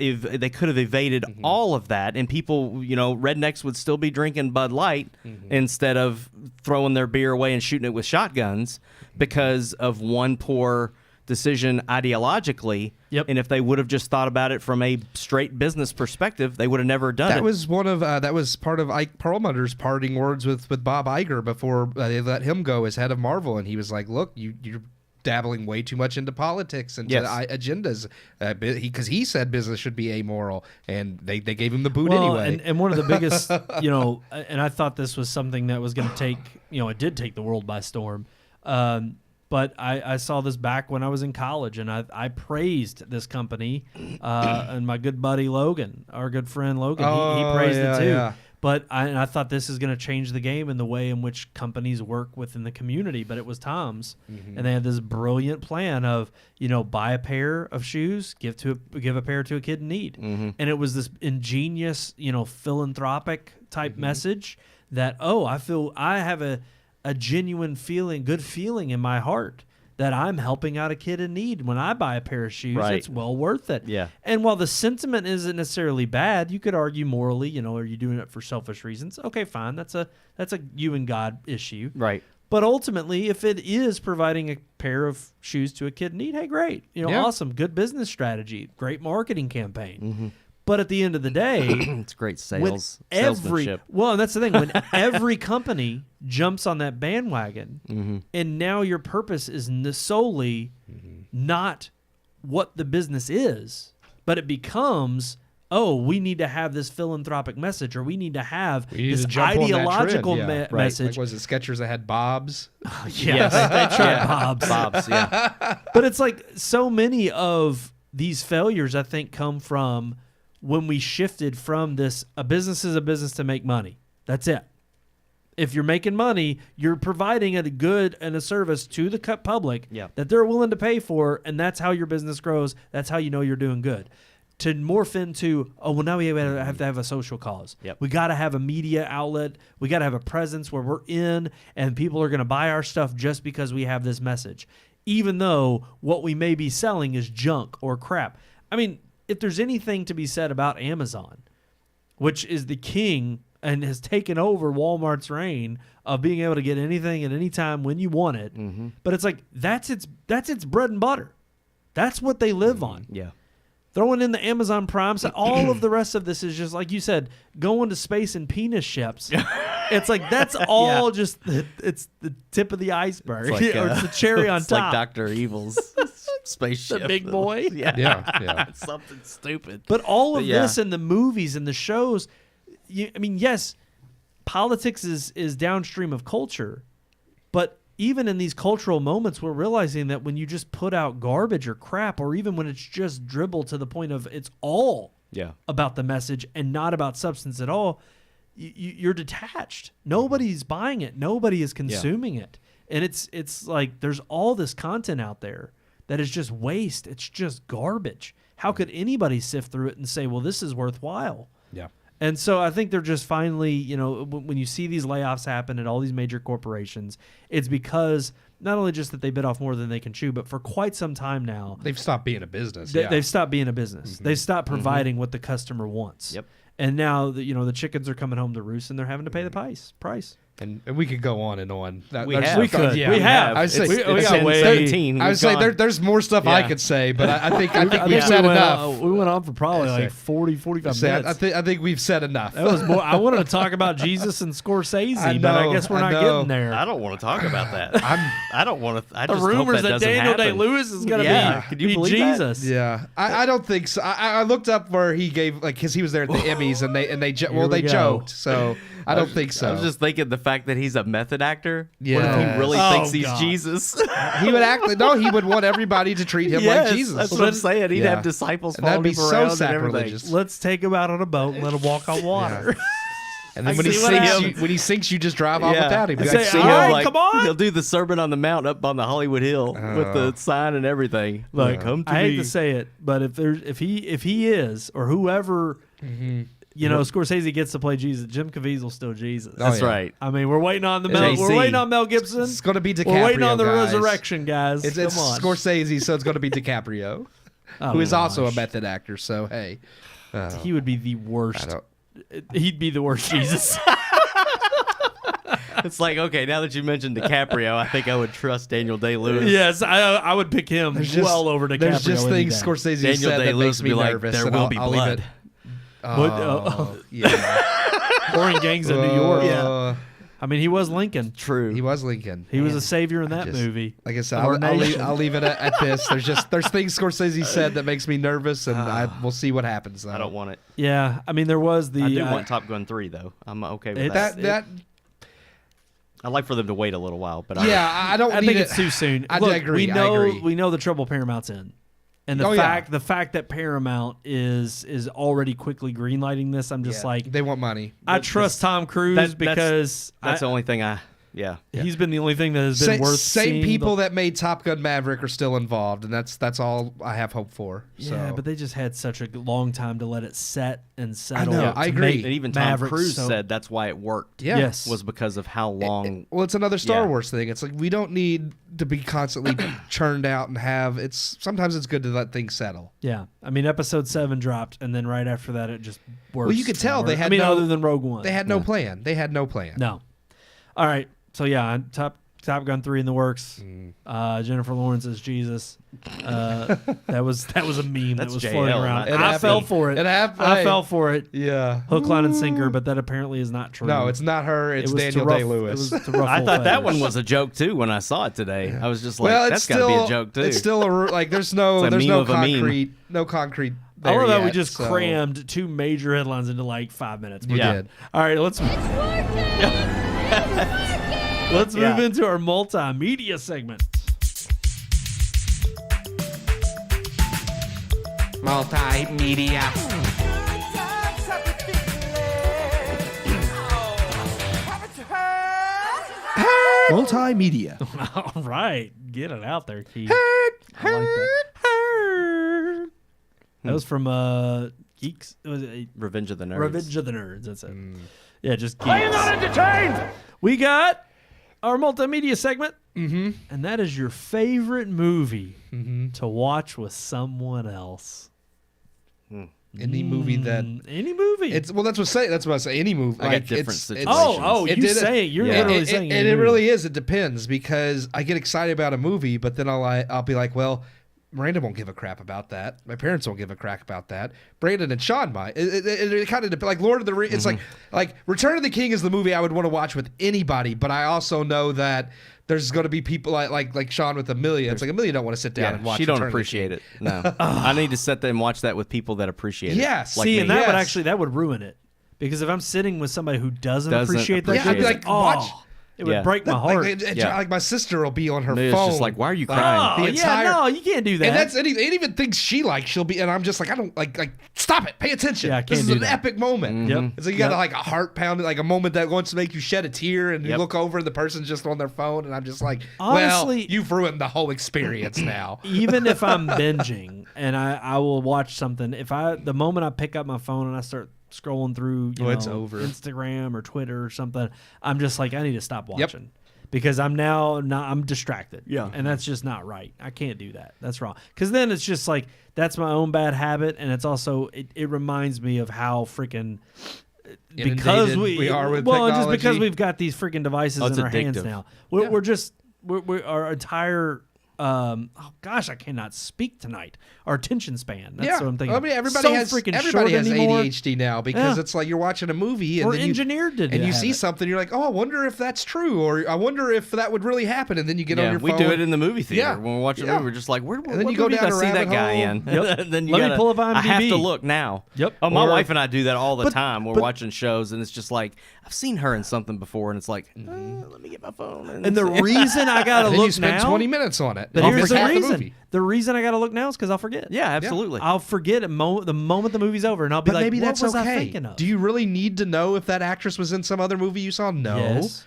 evaded all of that, and people, rednecks would still be drinking Bud Light instead of throwing their beer away and shooting it with shotguns because of one poor decision ideologically. Yep. And if they would have just thought about it from a straight business perspective, they would have never done it. That was part of Ike Perlmutter's parting words with Bob Iger before they let him go as head of Marvel, and he was like, "Look, you're dabbling way too much into politics and agendas," because he said business should be amoral, and they gave him the boot anyway. And one of the biggest, and I thought this was something that was going to take, it did take the world by storm. But I saw this back when I was in college, and I praised this company, and my good buddy Logan, our good friend Logan, he praised it too. Yeah. But I thought this is going to change the game in the way in which companies work within the community. But it was Tom's, and they had this brilliant plan of, buy a pair of shoes, give a pair to a kid in need, and it was this ingenious, philanthropic type message that I have a genuine good feeling in my heart that I'm helping out a kid in need. When I buy a pair of shoes, it's well worth it. Yeah. And while the sentiment isn't necessarily bad, you could argue morally, are you doing it for selfish reasons? Okay, fine. That's a you and God issue. Right. But ultimately, if it is providing a pair of shoes to a kid in need, hey, great. Awesome. Good business strategy. Great marketing campaign. But at the end of the day, It's great when salesmanship. well, and that's the thing. When every company jumps on that bandwagon, Mm-hmm. and now your purpose is solely not what the business is, but it becomes, oh, we need to have this philanthropic message, or we need to have this ideological message. Like, was it Skechers that had Bob's? Yes, they tried Bob's. Bob's, yeah. But it's like so many of these failures, I think, come from when we shifted from this, a business is a business to make money. That's it. If you're making money, you're providing a good and a service to the public that they're willing to pay for, and that's how your business grows. That's how you know you're doing good. To morph into, oh, well, now we have to have a social cause. Yep. We got to have a media outlet. We got to have a presence where we're in, and people are going to buy our stuff just because we have this message, even though what we may be selling is junk or crap. I mean, if there's anything to be said about Amazon, which is the king and has taken over Walmart's reign of being able to get anything at any time when you want it, but it's like that's its bread and butter. That's what they live on. Yeah. Throwing in the Amazon Prime, so all of the rest of this is just, like you said, going to space in penis ships. It's like that's all just it's the tip of the iceberg, It's like, or it's the cherry on it's top. like Dr. Evil's spaceship. The big boy. Yeah. Yeah. It's something stupid. But all of yeah. this in the movies and the shows, I mean, yes, politics is downstream of culture, but even in these cultural moments, we're realizing that when you just put out garbage or crap, or even when it's just dribbled to the point of it's all about the message and not about substance at all, you're detached. Nobody's buying it. Nobody is consuming it. And it's like there's all this content out there that is just waste. It's just garbage. How could anybody sift through it and say, well, this is worthwhile? Yeah. And so I think they're just finally, when you see these layoffs happen at all these major corporations, it's because not only just that they bit off more than they can chew, but for quite some time now, They've stopped being a business. they've stopped being a business. They've stopped providing what the customer wants. Yep. And now, the chickens are coming home to roost, and they're having to pay the price. And we could go on and on. We have. We could. Yeah. We have. I would say, we got way. 17. I would say there's more stuff I could say, but I think we've said enough. We went on for probably like 40, 45 minutes. I think we've said enough. That was more. I wanted to talk about Jesus and Scorsese, but I guess we're not getting there. I don't want to talk about that. I don't want to. I The just hope rumors that doesn't Daniel happen. Day-Lewis is going to Yeah. be, Could you be believe that? Jesus. Yeah, I don't think so. I looked up where he gave because he was there at the Emmys and they we go. joked. So I don't think so. I was just thinking the fact that he's a method actor. What if Yes. he really Oh, thinks he's God. Jesus? He would act. No, he would want everybody to treat him Yes, like Jesus. That's what I'm saying. He'd Yeah. have disciples And that'd following be him so around and sacrilegious. everything. Let's take him out on a boat and let him walk on water. And then I when he see what sinks, happens. you just drive off without him. I Be say, like, "All see right, ya." He'll, like, come on. He'll do the Sermon on the Mount up on the Hollywood Hill with the sign and everything. Like, come to I me. hate to say it, but if he is, or whoever, Scorsese gets to play Jesus, Jim Caviezel's still Jesus. Oh, That's yeah. right. I mean, we're waiting on JC. we're waiting on Mel Gibson. It's going to be DiCaprio. We're waiting on the guys. resurrection, guys. It's Come on. Scorsese, so it's going to be DiCaprio, Oh, who is also a gosh. method actor. So hey, He would be the worst. He'd be the worst Jesus. It's like, okay, now that you mentioned DiCaprio, I think I would trust Daniel Day-Lewis. Yes, I would pick him well over DiCaprio. There's just any things day. Scorsese Daniel said that Day-Lewis makes would me be like, nervous. there and will I'll- be I'll leave blood. it. What- or in Gangs of New York. Yeah. I mean, he was Lincoln. True. He was Lincoln. He was a savior in that just- movie. Like I said, Of our I'll nation. leave it at this. There's things Scorsese said that makes me nervous, and we'll see what happens. Though. I don't want it. Yeah, I mean, there was the. I do want Top Gun 3, though. I'm okay with It's- that. that. I'd like for them to wait a little while, but I don't. I need think it. it's too soon. I Look, agree. We I know agree. we know the trouble Paramount's in, and the fact that Paramount is already quickly greenlighting this. I'm just like, they want money. I trust Tom Cruise that's- because that's the only thing he's been the only thing that has been worth Same seeing. people that made Top Gun Maverick are still involved, and that's all I have hope for. Yeah, So. but they just had such a long time to let it set and settle. know, to I agree. make And even Tom Maverick Cruise so- said that's why it worked. Yeah. Yes. Was because of how long. Well, it's another Star Yeah. Wars thing. It's like we don't need to be constantly churned out and have. Sometimes it's good to let things settle. Yeah, I mean, Episode 7 dropped, and then right after that, it just worked. Well, you could tell they had. I mean, no, other than Rogue One, they had no plan. They had no plan. No. All right. So yeah, top Top Gun 3 in the works. Jennifer Lawrence as Jesus. That was a meme that was floating around. I fell for it. I fell for it. Yeah. Hook, line, and sinker, but that apparently is not true. No, it's not her. It's Daniel It Day-Lewis. was to ruffle I thought that feathers. one was a joke too when I saw it today. I was just like, Well, that's got to be a joke too. It's still there's no It's a meme no of a meme. concrete. I love there that we yet, just so. crammed 2 major headlines into like 5 minutes. We did. All right, let's move into our multimedia segment. Multimedia. Multimedia. All right, get it out there, Keith. I like that. That was from Geeks. Was it Revenge of the Nerds. Revenge of the Nerds. That's it. Yeah, just Geeks. Are you not entertained? We got our multimedia segment, and that is your favorite movie to watch with someone else. Any movie that Any movie. it's well, that's what I say. Any movie. I got different it's- situations. it you did- say it. You're Yeah. literally It, saying and any it movie. really is. It depends because I get excited about a movie, but then I'll be like, well, Miranda won't give a crap about that. My parents won't give a crap about that. Brandon and Sean might. It kind of depends. Like Lord of the Rings. It's like Return of the King is the movie I would want to watch with anybody, but I also know that there's going to be people like Sean with Amelia. It's like Amelia don't want to sit down and watch. She don't Return of the appreciate King. it. No, I need to sit there and watch that with people that appreciate it. Yes. like See, me. and that would Yes. actually would ruin it because if I'm sitting with somebody who doesn't Doesn't appreciate that, Yeah, I'd be shit, like, watch. it would Yeah. break my heart. Like my sister will be on her Amelia's phone. just like, why are you Like, crying? Oh, the yeah, entire- no, you can't do that. And that's even things she likes. She'll be, and I'm just like, I don't like. Stop it! Pay attention. Yeah, I this can't is do an that. epic moment. Yep. It's like you got like a heart pounding, like a moment that wants to make you shed a tear, and you Yep. look over and the person's just on their phone, and I'm just like, Honestly- well, you've ruined the whole experience now. Even if I'm binging and I will watch something, the moment I pick up my phone and I start scrolling through it's over. Instagram or Twitter or something, I'm just like, I need to stop watching. Because I'm distracted. Yeah. And that's just not right. I can't do that. That's wrong. Because then it's just like, that's my own bad habit. And it's also, it reminds me of how freaking, because Inundated we are with well, just because technology. we've got these freaking devices it's in our hands addictive. now. We're our entire, oh gosh, I cannot speak tonight. Our attention span. That's what I'm thinking. I mean, everybody so has freaking everybody short has anymore. ADHD now because Yeah. it's like you're watching a movie and We're then engineered to and have you see it. something, you're like, oh, I wonder if that's true, or I wonder if that would really happen, and then you get on Yeah, your we phone. do it in the movie theater Yeah. when we're watching a Yeah. movie. We're just like, where? then what you go movie down did I a see that rabbit guy hole. in? Yep. Then you Let me gotta- pull up I have to IMDb. look now. Yep. Oh, my Or- wife and I do that all the time. We're but- watching shows, and it's just like I've seen her in something before, and it's like, let me get my phone. And the reason I gotta And then you look spend now, 20 minutes on it. but You here's miss the half reason. movie. The reason I gotta look now is because I'll forget. yeah, absolutely. I'll forget the moment the movie's over, and I'll be But like, maybe what that's was okay. I thinking of? Do you really need to know if that actress was in some other movie you saw? No. Yes.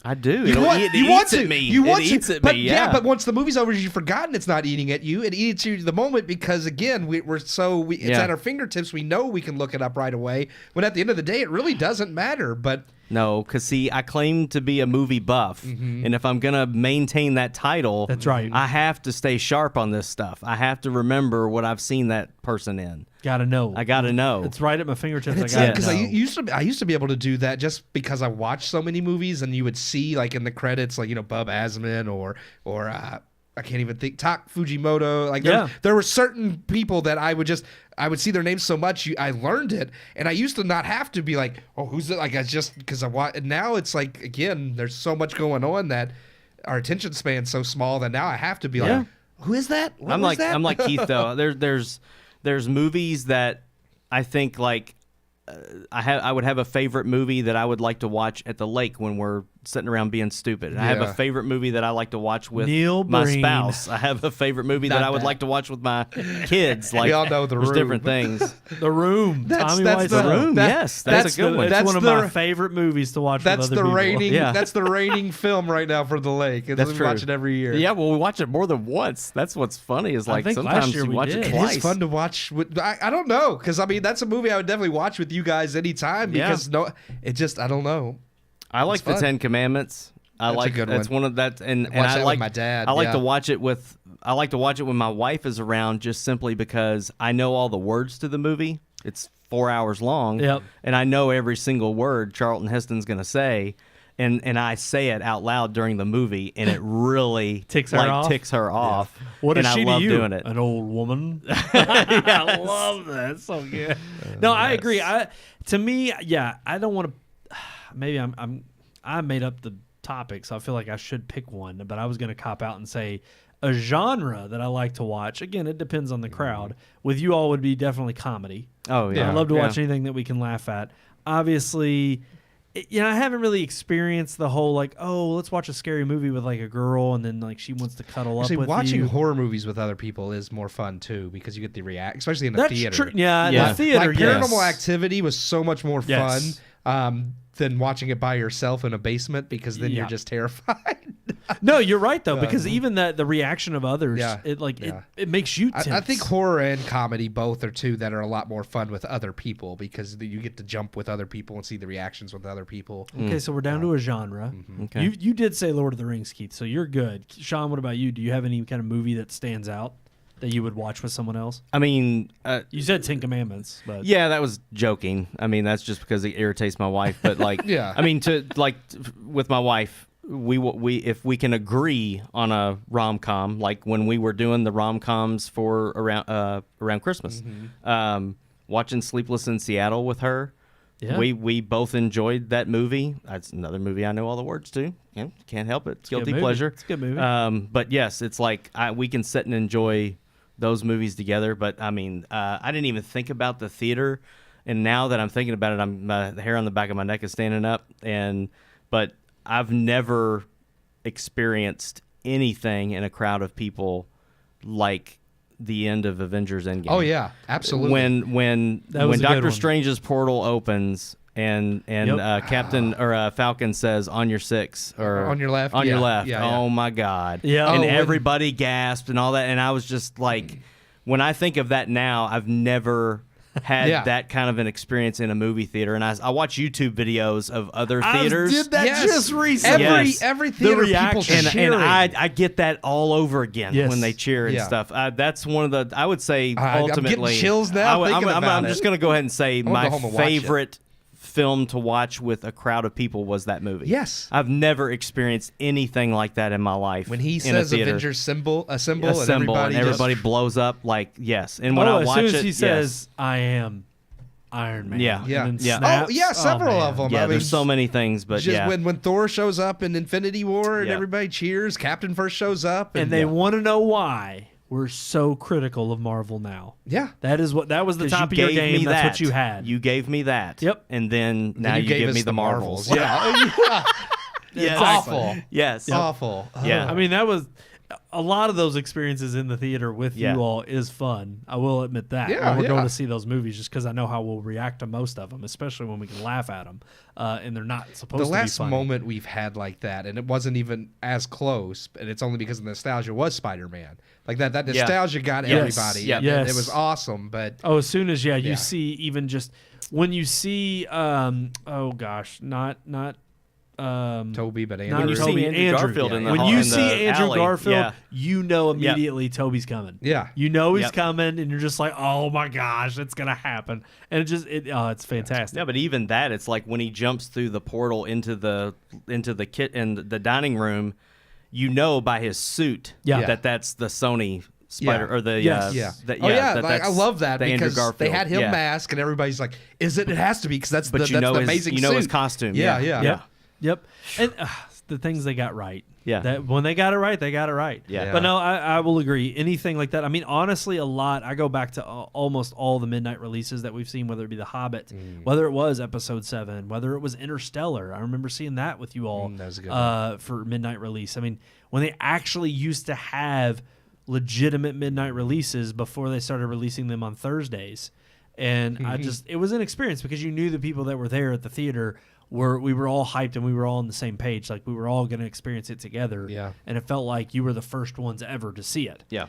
I do. You want, it you want eats to. at me. You want it to. eats at but me. yeah, but once the movie's over, you've forgotten it's not eating at you. It eats you the moment because again, it's Yeah. at our fingertips. We know we can look it up right away. When at the end of the day, it really doesn't matter. But No, because see, I claim to be a movie buff, and if I'm gonna maintain that title, That's right. I have to stay sharp on this stuff. I have to remember what I've seen that person in. Gotta know. I gotta know. It's right at my fingertips. it's I gotta because know. I used to be able to do that just because I watched so many movies, and you would see like in the credits, like Bub Asman or I can't even think Tak Fujimoto. Like there were certain people that I would see their names so much I learned it, and I used to not have to be like, oh, who's it? Like I just because I want. And now it's like again, there's so much going on that our attention span's so small that now I have to be like, who is that? What was that? I'm like Keith though. There's movies that I think like I would have a favorite movie that I would like to watch at the lake when we're sitting around being stupid. I have a Yeah. favorite movie that I like to watch with Neil my Breen. spouse. I have a favorite movie that Not I would that. like to watch with my kids. Like We all know The there's Room. different things. The Room. Tommy that's Wiseau. the- The Room, that- yes, that's a good one. It's That's one of the- my favorite movies to watch. That's with other the people. reigning. Yeah. That's the reigning film right now for the lake. That's we true. watch it every year. Yeah, well, we watch it more than once. That's what's funny is like think last sometimes year you we watch did. it It twice. It's fun to watch. I don't know because I mean that's a movie I would definitely watch with you guys anytime Yeah. because I don't know. I like the fun. 10 Commandments. That's a like good that's one. one of that and Watch I that with like my dad, I like yeah. to watch it with when my wife is around just simply because I know all the words to the movie. It's 4 hours long. Yep. And I know every single word Charlton Heston's going to say. and I say it out loud during the movie, and it really Ticks her off? ticks her off. What and is she I love to you? doing it. An old woman. Yeah, I love that. It's so good. No, I agree. To me, I don't want to. Maybe I made up the topic, so I feel like I should pick one. But I was going to cop out and say a genre that I like to watch. Again, it depends on the crowd. With you all, would be definitely comedy. Oh yeah, I love to watch anything that we can laugh at. Obviously, I haven't really experienced the whole like, oh, let's watch a scary movie with like a girl, and then like she wants to cuddle up with watching you. horror movies with other people is more fun too because you get the react, especially in the That's theater. true. Yeah, Yeah. the theater. Like yes. Paranormal Activity was so much more Yes. fun than watching it by yourself in a basement because then you're just terrified. No, you're right though, because even the reaction of others, Yeah. it makes you tense. I think horror and comedy both are two that are a lot more fun with other people because you get to jump with other people and see the reactions with other people. Okay, so we're down to a genre. Okay. You did say Lord of the Rings, Keith, so you're good. Sean, what about you? Do you have any kind of movie that stands out that you would watch with someone else? I mean, You said Ten Commandments, but yeah, that was joking. I mean, that's just because it irritates my wife. But like, Yeah. I mean, with my wife, we if we can agree on a rom-com, like when we were doing the rom-coms for around Christmas, watching Sleepless in Seattle with her. Yeah. We both enjoyed that movie. That's another movie I know all the words to. Yeah, can't help it. It's a good guilty movie. pleasure. It's a good movie. But yes, it's like we can sit and enjoy those movies together. But I mean, I didn't even think about the theater, and now that I'm thinking about it, the hair on the back of my neck is standing up. But I've never experienced anything in a crowd of people like the end of Avengers Endgame. Oh yeah, absolutely. When That was a good Doctor one. Strange's portal opens and Yep. Captain or Falcon says on your six or On your left? on your Yeah, left. yeah, yeah. Oh my God. Yeah. And Oh, when- everybody gasped and all that, and I was just like, when I think of that now, I've never had Yeah. that kind of an experience in a movie theater. And I watch YouTube videos of other theaters. I did that Yes. just recently. Every The theater people reaction. and cheering. I get that all over again Yes. when they cheer and Yeah. stuff. That's one of the, I would say, I'm ultimately. getting chills now thinking about I'm it. just going to go ahead and say gonna my go home and watch it. favorite film to watch with a crowd of people was that movie. Yes. I've never experienced anything like that in my life. When he in says a theater. Avengers symbol, A and symbol, everybody, and everybody just, blows up, like, yes. And when I as watch soon as it, he yes. says, "I am Iron Man," Yeah. Yeah. and then Yeah. snaps. Oh, yeah, several man. of them. Yeah, I mean, there's so many things, but just yeah. when Thor shows up in Infinity War and Yeah. everybody cheers, Captain first shows up, And they want to know why we're so critical of Marvel now. yeah. That was the 'Cause top of you your gave game. me That's that. what you had. You gave me that. Yep. And then now Then you give us me the Marvels. Yeah. Yes. Awful. Yes. Awful. Yeah. I mean, that was a lot of those experiences in the theater with Yeah. you all is fun. I will admit that. Yeah, when we're going yeah. to see those movies, just because I know how we'll react to most of them, especially when we can laugh at them, and they're not supposed The to be last funny. moment we've had like that, and it wasn't even as close, and it's only because of the nostalgia, was Spider-Man. Like that nostalgia got Yes. everybody. Yeah. and Yes. It was awesome, but Oh, as soon as you Yeah. see even just when you see oh gosh, not Toby, but not Andrew. you see Toby, Andrew Andrew. Garfield in the when hall- you in see the Andrew alley, Garfield, yeah. you know immediately Toby's coming. Yeah. You know he's Yep. coming, and you're just like, oh my gosh, it's gonna happen, and it's fantastic. Yeah, but even that, it's like when he jumps through the portal into the kit and the dining room, you know by his suit Yeah. that's the Sony Spider Yeah. or the Yes. Yeah. that, Oh yeah, that- like, I that's love that the Andrew because they Garfield. had him Yeah. mask, and everybody's like, "Is it? It has to be because that's But the you know that's the his amazing you know his suit." costume. Yeah, Yeah. yeah. Yep. And the things they got right. Yeah. That when they got it right, they got it right. Yeah. But no, I will agree. Anything like that. I mean, honestly, a lot. I go back to almost all the midnight releases that we've seen, whether it be The Hobbit, whether it was Episode 7, whether it was Interstellar. I remember seeing that with you all that was a good for midnight release. I mean, when they actually used to have legitimate midnight releases before they started releasing them on Thursdays. And it was an experience because you knew the people that were there at the theater we were all hyped and we were all on the same page. Like we were all going to experience it together. Yeah. And it felt like you were the first ones ever to see it. Yeah.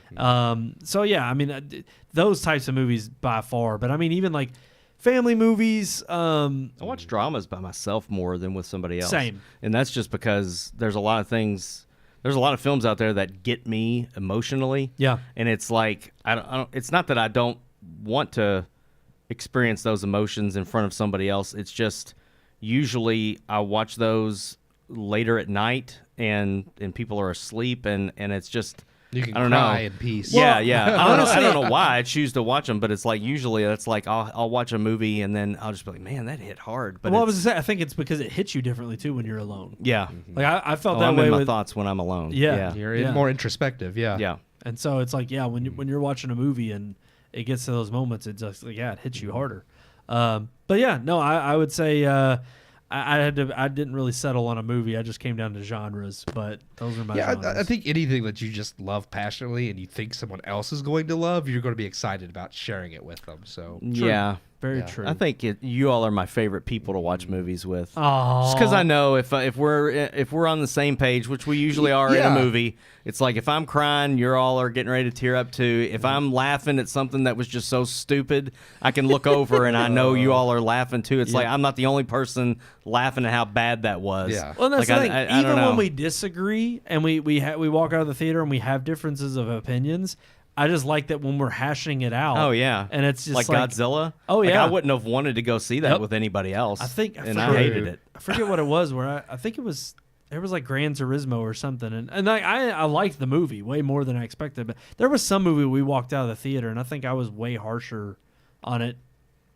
So yeah, I mean, those types of movies by far, but I mean, even like family movies, I watch dramas by myself more than with somebody else. Same. And that's just because there's a lot of films out there that get me emotionally. Yeah. And it's like I don't it's not that I don't want to experience those emotions in front of somebody else. It's just usually I watch those later at night and people are asleep and it's just You can I don't cry know. in peace. Yeah. I don't know why I choose to watch them, but it's like usually it's like I'll watch a movie and then I'll just be like, man, that hit hard. But Well, I was gonna say, I think it's because it hits you differently too when you're alone. yeah, Like I felt that I'm way in my with thoughts when I'm alone. Yeah. You're more introspective. Yeah. yeah. And so it's like, yeah, when you're watching a movie and it gets to those moments, it's just like, it hits you harder. But yeah, no, I would say I didn't really settle on a movie. I just came down to genres, but those are my genres. I think anything that you just love passionately and you think someone else is going to love, you're going to be excited about sharing it with them. So Yeah. Very Yeah. true. I think you all are my favorite people to watch movies with. Oh, Just because I know if we're on the same page, which we usually are in Yeah. a movie, it's like if I'm crying, you all are getting ready to tear up too. If I'm laughing at something that was just so stupid, I can look over and I know you all are laughing too. It's like I'm not the only person laughing at how bad that was. Yeah. Well, that's Like, the thing. I don't Even know. when we disagree and we walk out of the theater and we have differences of opinions, I just like that when we're hashing it out. Oh yeah, and it's just like Godzilla. Oh, Like, yeah. I wouldn't have wanted to go see that Yep. with anybody else. I think and I hated it. I forget what it was. Where I think it was. There was like Gran Turismo or something, and I liked the movie way more than I expected. But there was some movie we walked out of the theater, and I think I was way harsher on it.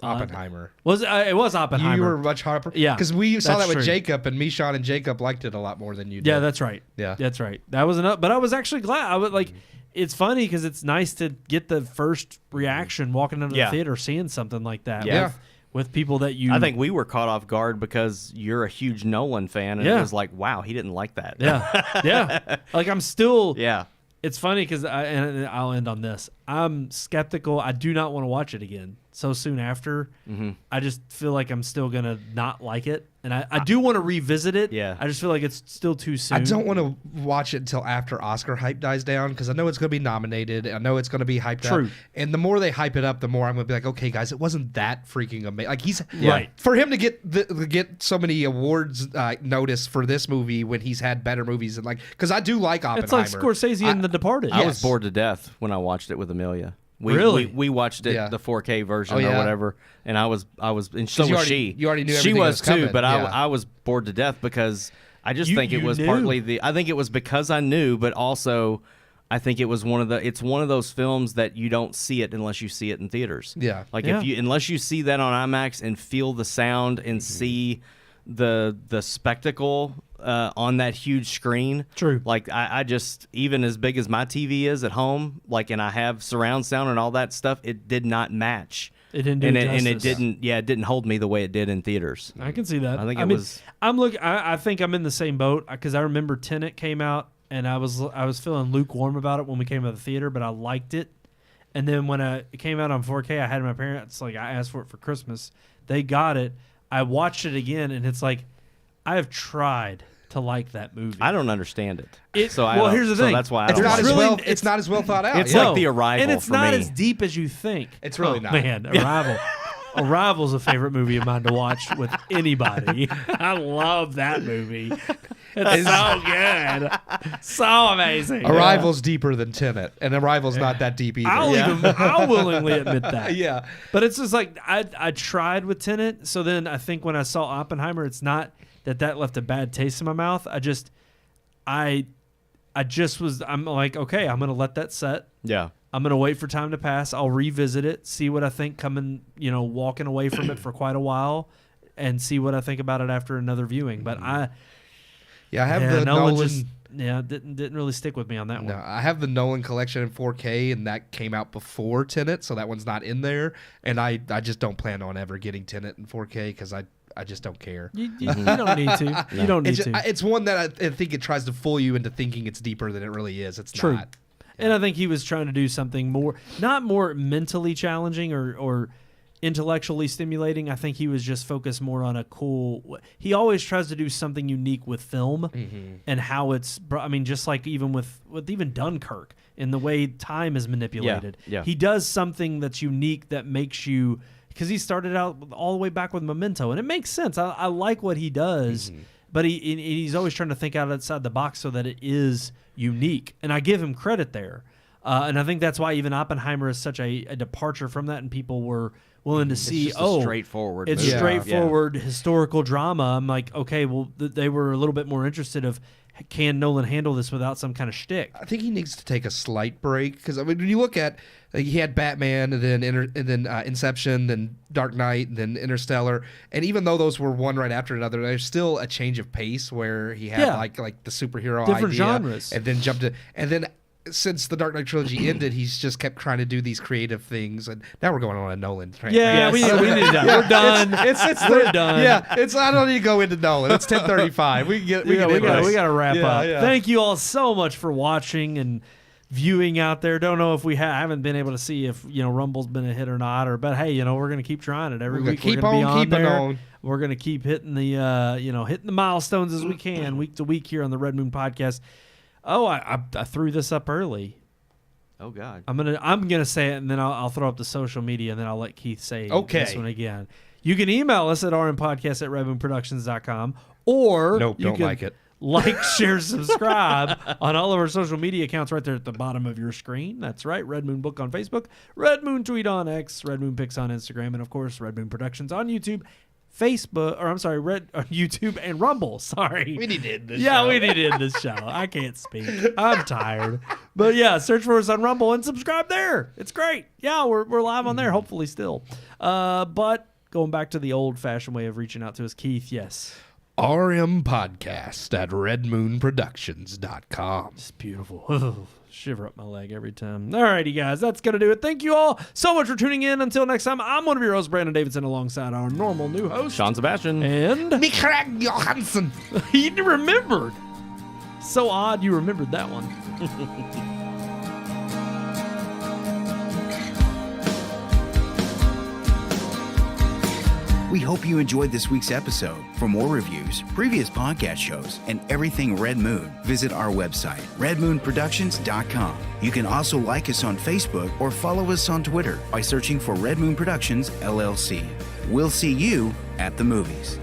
Oppenheimer. It was Oppenheimer. You were much harder. Yeah, Because we saw that's that with true. Jacob, and me, Sean, and Jacob liked it a lot more than you did. Yeah, that's right. Yeah. That's right. That was enough. But I was actually glad. I was like, it's funny because it's nice to get the first reaction walking into Yeah. the theater, seeing something like that. Yeah. With people that you. I think we were caught off guard because you're a huge Nolan fan, and Yeah. it was like, wow, he didn't like that. Yeah. Yeah. Like I'm still. yeah. It's funny because and I'll end on this. I'm skeptical. I do not want to watch it again so soon after. Mm-hmm. I just feel like I'm still gonna not like it, and I do want to revisit it. Yeah. I just feel like it's still too soon. I don't want to watch it until after Oscar hype dies down because I know it's going to be nominated. I know it's going to be hyped True. up. And the more they hype it up, the more I'm going to be like, okay, guys, it wasn't that freaking amazing. Like he's Right. for him to get so many awards notice for this movie when he's had better movies and like because I do like Oppenheimer. It's like Scorsese in The Departed. I was Yes. bored to death when I watched it with Amelia. Really? We watched it Yeah. the 4K version Oh, yeah. or whatever, and I was and so you was already- she. you already knew she everything was that was too, coming, but yeah. I was bored to death because I just You- think it you was knew. partly I think it was because I knew, but also I think it was one of those films that you don't see it unless you see it in theaters. Yeah. Like Yeah. unless you see that on IMAX and feel the sound and see the spectacle on that huge screen. True. Like I just even as big as my TV is at home, like and I have surround sound and all that stuff, it did not match. It didn't do and it justice. didn't hold me the way it did in theaters. I can see that. I think it mean, was- I think I'm in the same boat because I remember Tenet came out and I was feeling lukewarm about it when we came out of the theater, but I liked it. And then when it came out on 4K, I had my parents I asked for it for Christmas. They got it. I watched it again, and it's like I have tried to like that movie. I don't understand it. It- so well, here's the so thing. that's why I It's don't not watch as it. really- well. It's not as well thought out. It's yeah. like The Arrival and it's for not me. as deep as you think. It's really Oh, not. Man, Arrival. Arrival's a favorite movie of mine to watch with anybody. I love that movie. It's so good. So amazing. Arrival's deeper than Tenet, and Arrival's not that deep either. I'll willingly admit that. Yeah. But it's just like I tried with Tenet, so then I think when I saw Oppenheimer, it's not that left a bad taste in my mouth. I'm like, okay, I'm gonna let that set. Yeah. I'm gonna wait for time to pass. I'll revisit it, see what I think walking away from it for quite a while, and see what I think about it after another viewing. But I have the Nolan. didn't really stick with me on that No, one. I have the Nolan collection in 4K, and that came out before Tenet, so that one's not in there. And I just don't plan on ever getting Tenet in 4K because I just don't care. You don't need to. You don't need to. It's one that I think it tries to fool you into thinking it's deeper than it really is. It's True. not. And I think he was trying to do something not more mentally challenging or intellectually stimulating. I think he was just focused more on he always tries to do something unique with film and how it's, just like even with even Dunkirk in the way time is manipulated. Yeah. He does something that's unique that makes you, because he started out all the way back with Memento, and it makes sense. I like what he does, but he's always trying to think outside the box so that it is unique, and I give him credit there. And I think that's why even Oppenheimer is such a departure from that, and people were willing to see, just a straightforward it's movie. straightforward historical drama. I'm like, okay, well, they were a little bit more interested of, can Nolan handle this without some kind of shtick? I think he needs to take a slight break because I mean, when you look at he had Batman and then Inception, then Dark Knight, and then Interstellar, and even though those were one right after another, there's still a change of pace where he had like the superhero different idea, genres, and then jumped to and then. Since the Dark Knight trilogy ended, he's just kept trying to do these creative things, and now we're going on a Nolan train. Yeah, we need to done. We're done. We're done. Yeah, I don't need to go into Nolan. It's 10:35. We can get. We got to wrap up. Yeah. Thank you all so much for watching and viewing out there. Don't know if we haven't been able to see if Rumble's been a hit or not, but hey, we're gonna keep trying it every week. Keep we're gonna on be keeping there. on. We're gonna keep hitting the hitting the milestones as we can, week to week here on the Red Moon Podcast. Oh, I threw this up early. Oh God! I'm gonna say it, and then I'll throw up the social media, and then I'll let Keith say this one again. You can email us at rmpodcast@redmoonproductions.com, or nope, you don't can like it. Like, share, subscribe on all of our social media accounts right there at the bottom of your screen. That's right, Red Moon Book on Facebook, Red Moon Tweet on X, Red Moon Pics on Instagram, and of course Red Moon Productions on YouTube. YouTube and Rumble. Sorry. We need to end this show. Yeah, we need to end this show. I can't speak. I'm tired. But yeah, search for us on Rumble and subscribe there. It's great. Yeah, we're live on there, hopefully still. But going back to the old-fashioned way of reaching out to us, Keith, yes. RMPodcast at redmoonproductions.com. It's beautiful. Shiver up my leg every time. All righty, guys, that's going to do it. Thank you all so much for tuning in. Until next time, I'm one of your hosts, Brandon Davidson, alongside our normal new host, Sean Sebastian. And Mikrak Johansson. He remembered. So odd you remembered that one. We hope you enjoyed this week's episode. For more reviews, previous podcast shows, and everything Red Moon, visit our website, redmoonproductions.com. You can also like us on Facebook or follow us on Twitter by searching for Red Moon Productions, LLC. We'll see you at the movies.